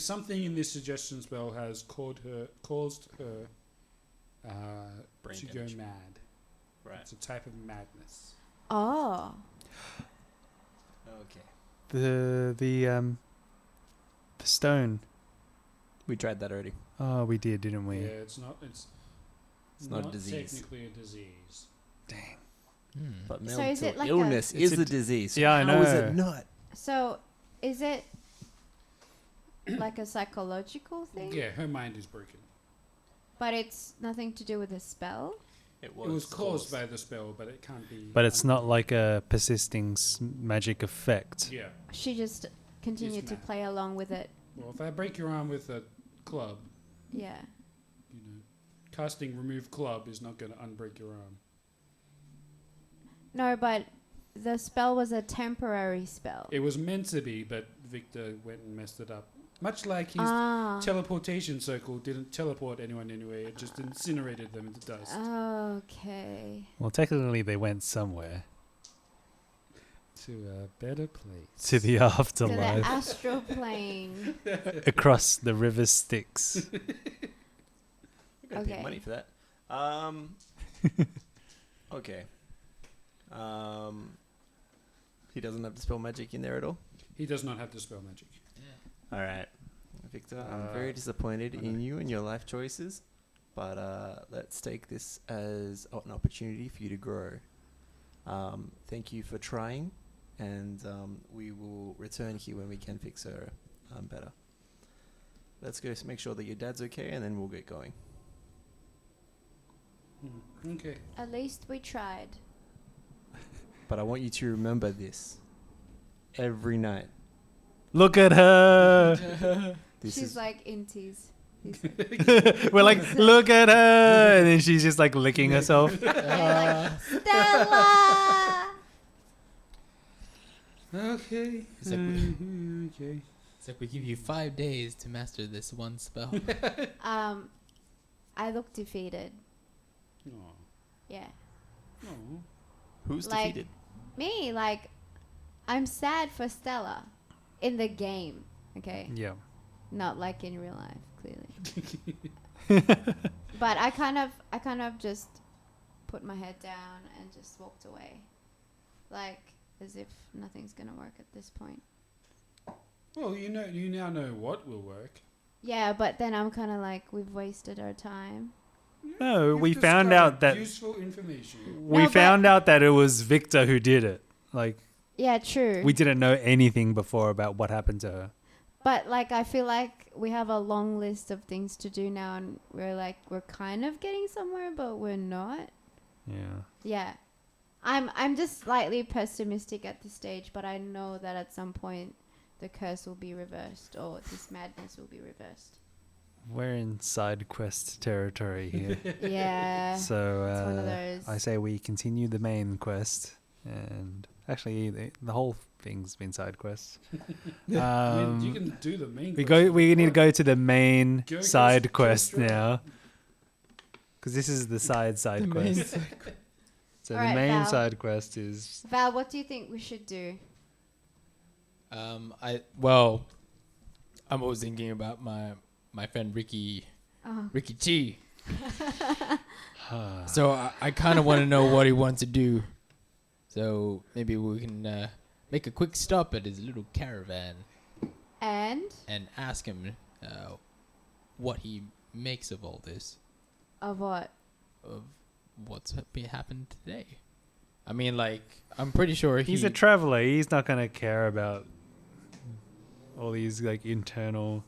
something in this suggestion spell has caused her Brain to damage. go mad. Right. It's a type of madness. Oh. Okay. The stone. We tried that already. Oh, we did, didn't we? Yeah, it's not not a disease. technically a disease. Dang. But So mental is it like illness It's is a the disease. Yeah, I How is know. it not? So, is it like a psychological thing? Yeah, her mind is broken. But it's nothing to do with the spell? It was caused by the spell, but it can't be. But it's not like a persisting magic effect. Yeah. She just continued to mad. play along with it. Well, if I break your arm with a club, Yeah. casting Remove Club is not going to unbreak your arm. No, but the spell was a temporary spell. It was meant to be, but Victor went and messed it up. Much like his Ah. teleportation circle didn't teleport anyone anywhere, it just incinerated them into dust. Okay. Well, technically, they went somewhere To a better place. to the To the afterlife astral plane. across the river Styx. We're gonna pay Okay. money for that. Okay. He doesn't have to spell magic in there at all. He does not have to spell magic. All right, Victor. I'm very disappointed in you and your life choices, but let's take this as an opportunity for you to grow. Thank you for trying, and we will return here when we can fix her better. Let's go make sure that your dad's okay, and then we'll get going. Okay. At least we tried. But I want you to remember this every night. Look at her. This She's is like inties. We're like, look at her, and then she's just like licking herself. Stella! Okay. It's like okay. It's like we give you 5 days to master this one spell. I look defeated. Oh. Yeah. Oh. who's Like- defeated. Me, like, I'm sad for Stella in the game. Okay. Yeah. Not like in real life, clearly. But I kind of just put my head down and just walked away, like as if nothing's gonna work at this point. Well, you now know what will work. Yeah, but then I'm kind of like, we've wasted our time. No, You've we found discovered out that useful information. we No, found out that it was Victor who did it. Like Yeah, true. we didn't know anything before about what happened to her. But like, I feel like we have a long list of things to do now, and we're kind of getting somewhere, but we're not. Yeah. Yeah, I'm just slightly pessimistic at this stage, but I know that at some point the curse will be reversed, or this madness will be reversed. We're in side quest territory here. Yeah. So It's one of those. I say we continue the main quest, and actually the whole thing's been side quests. I mean, you can do the main. We need to go to the main Go side Coast quest now, because this is the side quest. So Alright, the main Val. side quest is Val, what do you think we should do? I'm always thinking about my friend Ricky Oh. T. So I kind of want to know what he wants to do. So maybe we can make a quick stop at his little caravan And and ask him what he makes of all this, of what? of what's been happened today. I mean, like, I'm pretty sure he's a traveler. He's not gonna care about all these like internal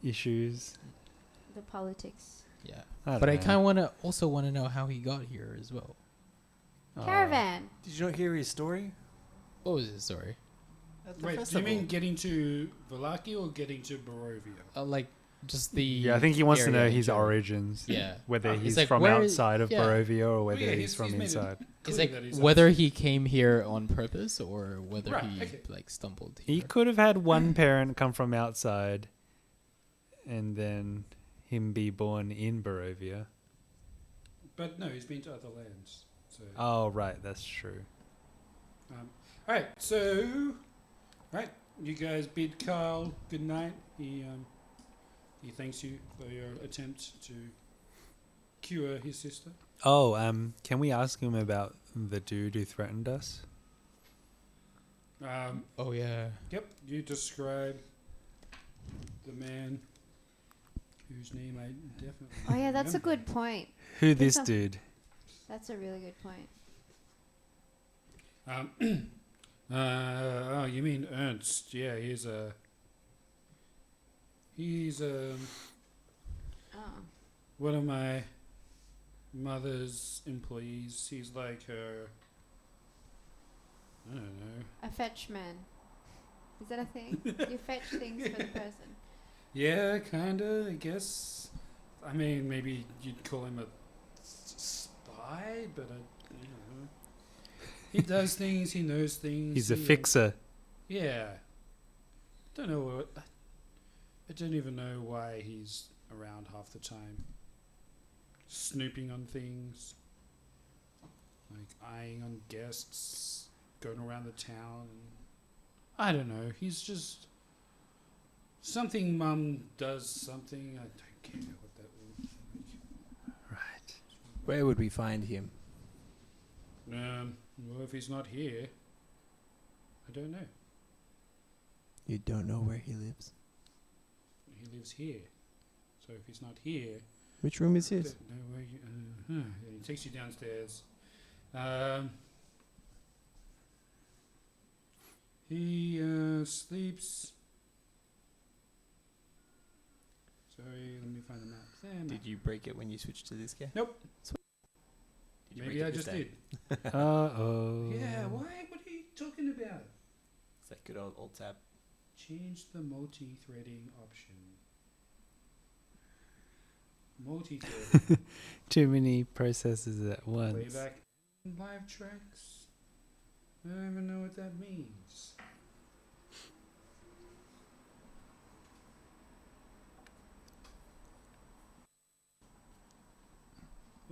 issues. The politics. yeah. I But I don't kind of want to know how he got here as well. know. Caravan. Did you not hear his story? What was his story? At the Wait, do you festival? mean getting to Valaki or getting to Barovia? Like, just the Yeah, I think he wants to area know in his general. origins. Yeah. Whether It's he's like, from where is- outside of yeah. Barovia or whether yeah, he's from made it inside. It's clear that like he's whether outside. he came here on purpose or whether Right, he okay. like stumbled He here. could have had one parent come from outside, and then him be born in Barovia. But no, he's been to other lands. So. Oh, right, that's true. All right, so right, you guys bid Carl good night. He thanks you for your attempt to cure his sister. Oh, can we ask him about the dude who threatened us? Oh yeah. Yep, you describe the man whose name I definitely. Oh yeah, that's a remember. good point. Who this some- dude? That's a really good point. Oh, you mean Ernst? Yeah, he's Oh. one of my mother's employees. He's like her. I don't know. A fetch man. Is that a thing? You fetch things for the person. Yeah, kinda. I guess. I mean, maybe you'd call him a spy, but I don't know. He does things. He knows things. He's a he, fixer. Yeah. Don't know what. I don't even know why he's around half the time. Snooping on things. Like eyeing on guests. Going around the town. I don't know. He's just. Something Mum does something. I don't care what that will. Right. Where would we find him? Well, if he's not here, I don't know. You don't know where he lives. He lives here. So if he's not here, Which room is I his? don't know where you. He takes you downstairs. He sleeps. Sorry, let me find the map. There, map. Did you break it when you switched to this guy? Nope. Did you break Maybe it I this just day? did. Uh-oh. Yeah, why? What are you talking about? It's that good old tab. Change the multi-threading option. Multi-threading. Too many processes at once. Playback live tracks. I don't even know what that means.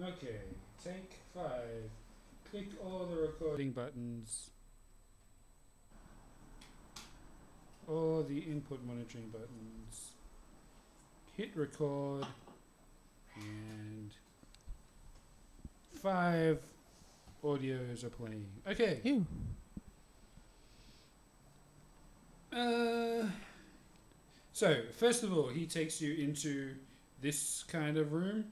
Okay, take 5. Click all the recording buttons. All the input monitoring buttons. Hit record. And 5 audios are playing. Okay. So, first of all, he takes you into this kind of room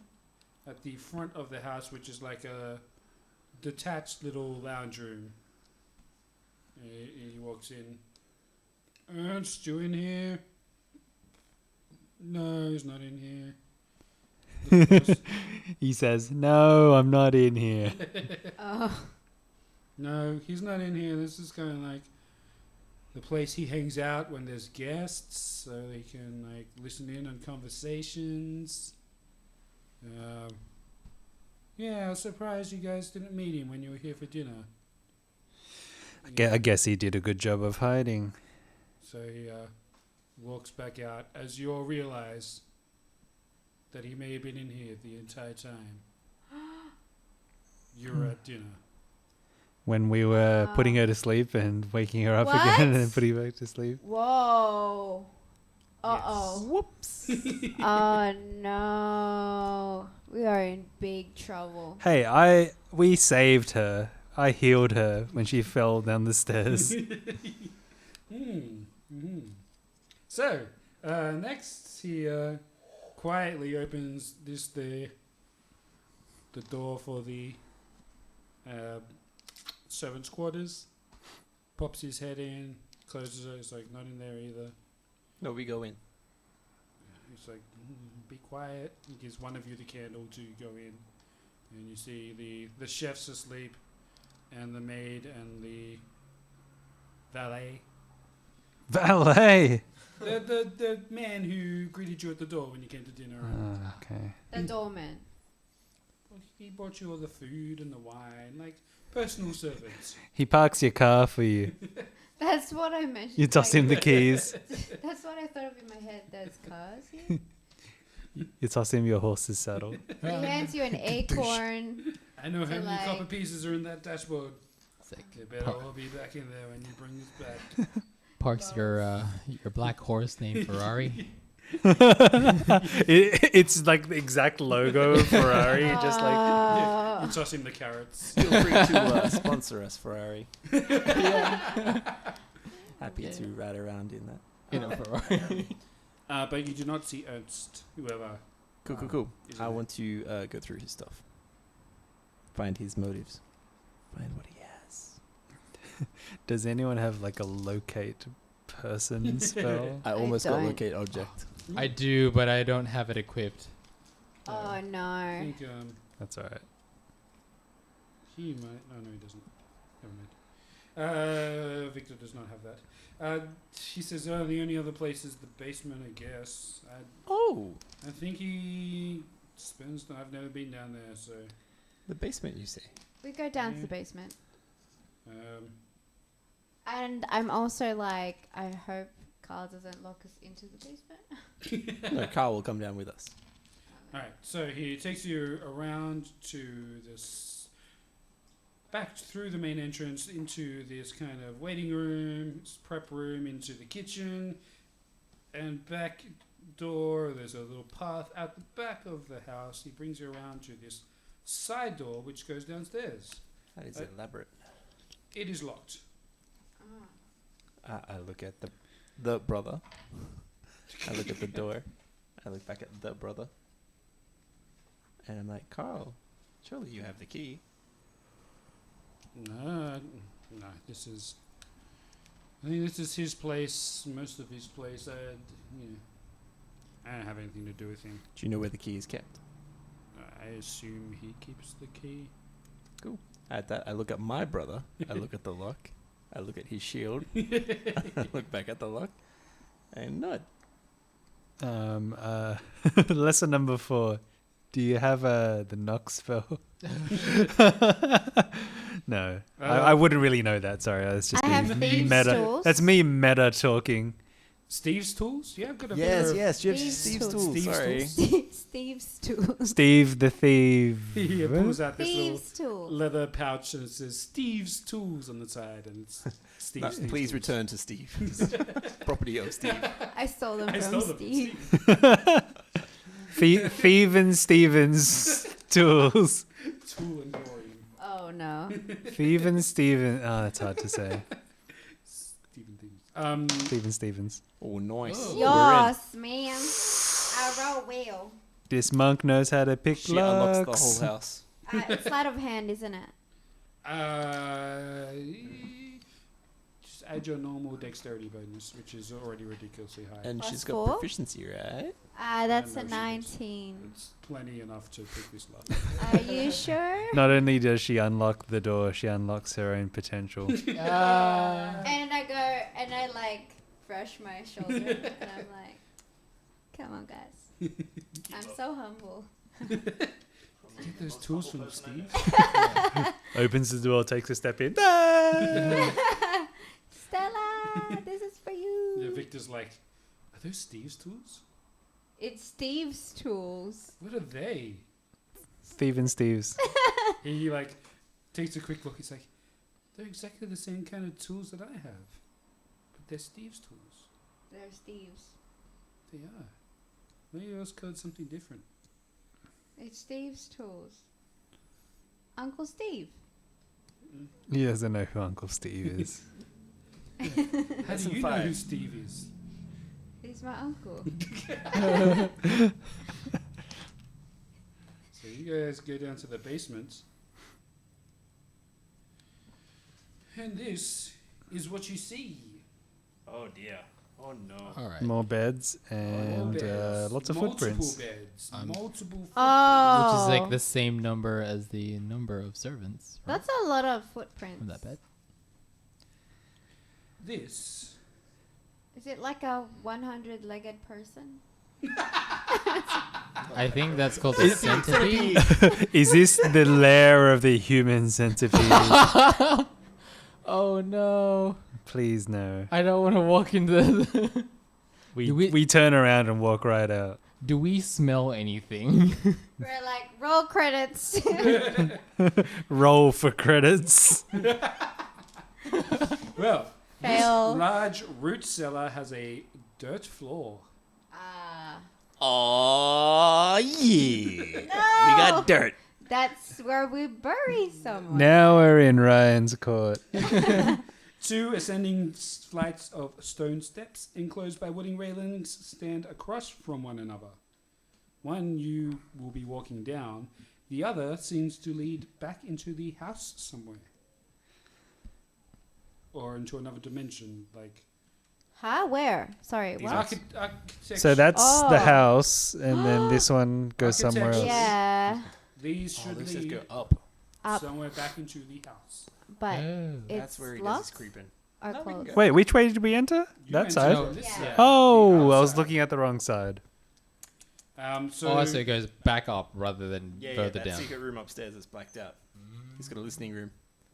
at the front of the house, which is like a detached little lounge room. He walks in. Ernst, you in here? No, he's not in here. He says, "No, I'm not in here." Oh. No, he's not in here. This is kind of like the place he hangs out when there's guests, so they can like listen in on conversations. Yeah, I was surprised you guys didn't meet him when you were here for dinner. I guess he did a good job of hiding. So he walks back out as you all realize that he may have been in here the entire time. You were at dinner. When we were putting her to sleep and waking her up again and then putting her back to sleep. Whoa. Uh-oh. Whoops. Oh, no. We are in big trouble. Hey, we saved her. I healed her when she fell down the stairs. So, next he quietly opens the door for the servants' quarters, pops his head in, closes it. It's like, not in there either. No, we go in. He's like, be quiet. He gives one of you the candle to go in, and you see the chef's asleep, and the maid and the valet. Valet! The man who greeted you at the door when you came to dinner. Okay. The doorman. He brought you all the food and the wine, like personal servants. He parks your car for you. That's what I mentioned. You toss him the keys. That's what I thought of in my head. There's cars here. You toss him your horse's saddle. He hands you an acorn. I know how many like- copper pieces are in that dashboard. It's like They better all be back in there when you bring this back. parks your black horse named Ferrari. It's like the exact logo of Ferrari. Just like Yeah, you toss him the carrots. Feel free to sponsor us, Ferrari. Happy to ride around in that. In a Ferrari. But you do not see Ernst, whoever. Cool. is I it? want to go through his stuff. Find his motives. Find what he has. Does anyone have like a locate person spell? I almost got don't. locate object. I do, but I don't have it equipped. Oh, I no. think That's alright. he might. No, he doesn't. Never mind. Victor does not have that. She says, "Oh, the only other place is the basement, I guess." Oh, I think he spends. I've never been down there, so. the basement, you say? We go down to Yeah. the basement. Um, And I'm also like, I hope Carl doesn't lock us into the basement. No, Carl will come down with us. Alright, so he takes you around to this, back through the main entrance into this kind of waiting room, prep room, into the kitchen, and back door. There's a little path out the back of the house. He brings you around to this side door, which goes downstairs. That is Uh, elaborate. It is locked. I look at the brother. I look at the door. I look back at the brother. And I'm like, Carl, surely you have the key. No, this is. I think this is his place. Most of his place. I don't have anything to do with him. Do you know where the key is kept? I assume he keeps the key. At that, I look at my brother. I look at the lock. I look at his shield. I look back at the lock. And nod. Lesson number 4. Do you have the knock spell? No, I wouldn't really know that. Sorry, that's just I have me thieves' meta. tools. That's me meta talking. Steve's tools? Yeah, I've got a Yes, pair of yes. You have Steve's Steve's tools. tools. Steve's Sorry. tools. Steve's tools. Steve the thief. He pulls out this Thieves' little tools. leather pouch and it says Steve's tools on the side, and it's No, Steve's. Steve's please tools. return to Steve. Property of Steve. I stole them I from stole them from Steve. Thieving Stevens tools. Tool and glory. Oh, no. Thieving Steven. Oh, that's hard to say. Steven Thieves. Stevens. Oh, nice. Oh. Yes, man. I roll well. This monk knows how to pick She unlocks the locks. whole house. It's sleight of hand, isn't it? Just add your normal dexterity bonus, which is already ridiculously high. And Plus she's got 4? proficiency, right? That's I a know she does. 19. It's plenty enough to pick this lock. Are you sure? Not only does she unlock the door, she unlocks her own potential. And I go and I like brush my shoulder and I'm like, come on, guys. I'm so humble. Get those tools from Steve. Opens the door, takes a step in. Stella, this is for you. Yeah, Victor's like, are those Steve's tools? It's Steve's tools. What are they? Steve's. He like takes a quick look. He's like, they're exactly the same kind of tools that I have, but they're Steve's tools. They're Steve's. They are. Maybe yours code something different. It's Steve's tools. Uncle Steve. He doesn't know who Uncle Steve is. How That's do in you know who 5. Steve is? He's my uncle. So you guys go down to the basement. And this is what you see. Oh, dear. Oh, no. All right. More beds and More beds, lots of multiple footprints. beds, Um, multiple footprints. Oh. Which is like the same number as the number of servants. Right? That's a lot of footprints. From that bed. This Is it like a 100-legged person? I think that's called a centipede. Is this the lair of the human centipede? Oh no! Please no. I don't want to walk into the. Do we- We turn around and walk right out. Do we smell anything? We're like, roll credits. Roll for credits. well, Fail. this large root cellar has a dirt floor. Oh, yeah. No. We got dirt. That's where we bury someone. Now we're in Ryan's court. 2 ascending flights of stone steps enclosed by wooden railings stand across from one another. One you will be walking down. The other seems to lead back into the house somewhere. Or into another dimension, like Huh? Where? Sorry, These what? architecture. So that's Oh. the house, and then this one goes somewhere else. Yeah. These Oh, should this is lead go up. Up, somewhere back into the house. but Oh. it's That's where he does locked his creeping. or No, we can closed? go. Wait, which way did we enter? You That went side? on this Yeah. side, Oh, the I was outside. looking at the wrong side. So Oh, so it goes back up rather than Yeah, further that down. secret room upstairs is blacked out. He's got a listening room.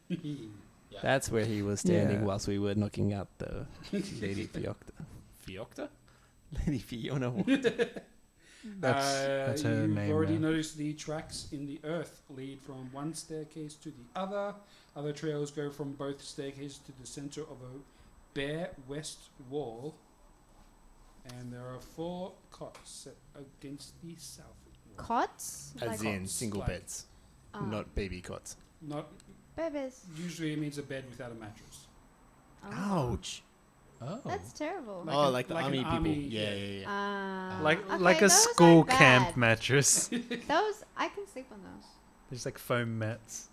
Yeah. That's where he was standing Yeah. whilst we were knocking out the Lady Fiocta. Fiocta? Lady Fiona. That's her you've name. already now. noticed the tracks in the earth lead from one staircase to the other. Other trails go from both staircases to the center of a bare west wall. And there are 4 cots set against the south wall. Cots? As in cots, single like- beds, Oh. not baby cots. Not Babies. usually it means a bed without a mattress. Oh. Ouch. Oh. That's terrible. Like oh, an- like the like an army people. army, Yeah, yeah. yeah, yeah. Like Okay, like a those school aren't camp bad. mattress. Those, I can sleep on those. There's like foam mats.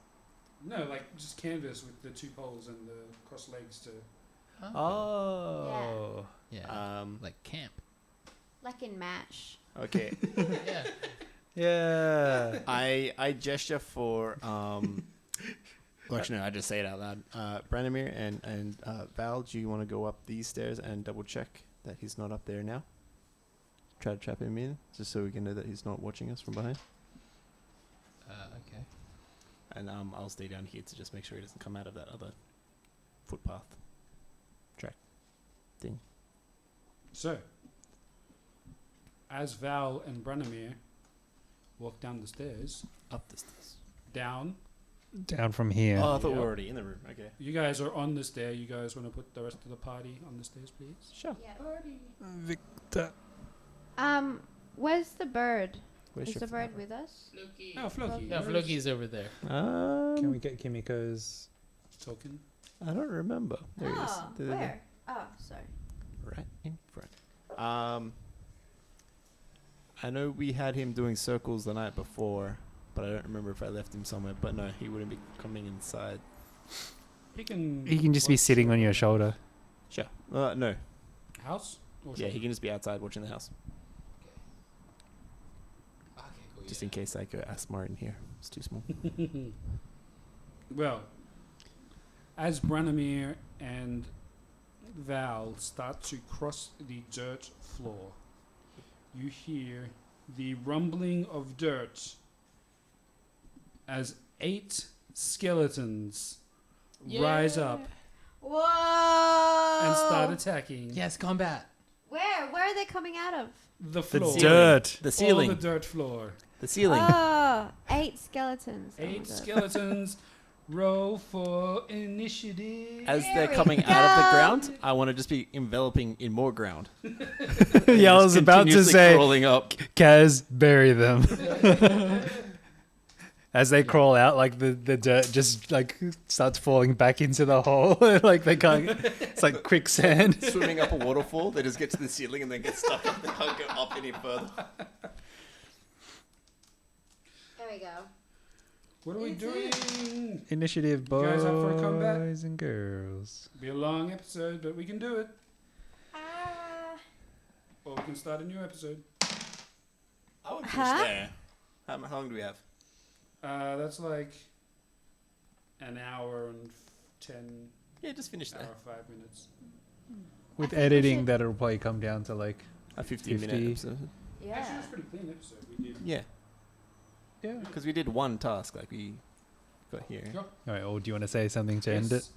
No, like just canvas with the 2 poles and the cross legs to. Oh. Yeah. Like camp. Like in MASH. Okay. Yeah. Yeah. I gesture for well, actually, no, I just say it out loud. Branimir and Val, do you want to go up these stairs and double check that he's not up there now? Try to trap him in, just so we can know that he's not watching us from behind. Okay. And I'll stay down here to just make sure he doesn't come out of that other footpath track thing. So, as Val and Branimir walk down the stairs, Up the stairs. down, Down from here. Oh, I thought we Yep. were already in the room. Okay. you guys are on the stair. You guys want to put the rest of the party on the stairs, please? Sure. Victor. Where's the bird? Where's Is your the bird with us? Oh, Floki. Yeah, Floki's over there. Can we get Kimiko's? Token. I don't remember. There he is. Oh, There, there, there. where? Oh, sorry. Right in front. I know we had him doing circles the night before, but I don't remember if I left him somewhere. But no, he wouldn't be coming inside. He can. He can just be watch sitting on the your shoulder. Sure. No. House. Or Yeah, he can just be outside watching the house. Okay, cool. Just in case I go asthma in here. It's too small. Well, as Branimir and Val start to cross the dirt floor, you hear the rumbling of dirt as 8 skeletons rise up Whoa! and start attacking Yes, combat. Where? Where are they coming out of? the The floor. dirt. The ceiling. All the dirt floor. The ceiling. Oh, 8 skeletons. Oh my 8 God. skeletons. Roll for initiative. As There they're we coming out of the go. ground, I want to just be enveloping in more ground. Yeah, I was about to Continuously say, crawling up. Kaz, bury them. As they crawl out, like the dirt just like starts falling back into the hole. Like they can't. It's like quicksand. Swimming up a waterfall, they just get to the ceiling and then get stuck up. They can't go up any further. There we go. What are we doing? Initiative, You guys up for a combat? boys and girls. Be a long episode, but we can do it. Ah. Or we can start a new episode. I would finish Huh? there. How long do we have? That's like an hour and 10 Yeah, just finish there. hour 5 minutes. With think we editing, should- that'll probably come down to like A 15-minute 50. episode. Actually, it Yeah. was a pretty clean episode. We did. Yeah, yeah. because we did one task like we got here. Sure. All right. Or do you want to say something to end it?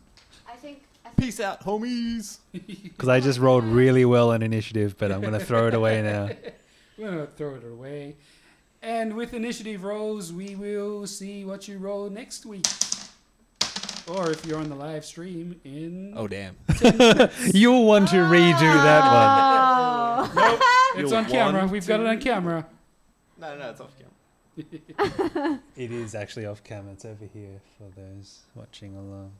I think. Peace out, homies. Because I just rolled really well on initiative, but I'm gonna throw it away now. We're going to throw it away. And with initiative rolls, we will see what you roll next week. Or if you're on the live stream in... Oh damn. You'll want to redo that Oh. Nope, it's You on camera. want We've got it to- on camera. No, it's off camera. one. It is actually off camera. It's over here for those watching along.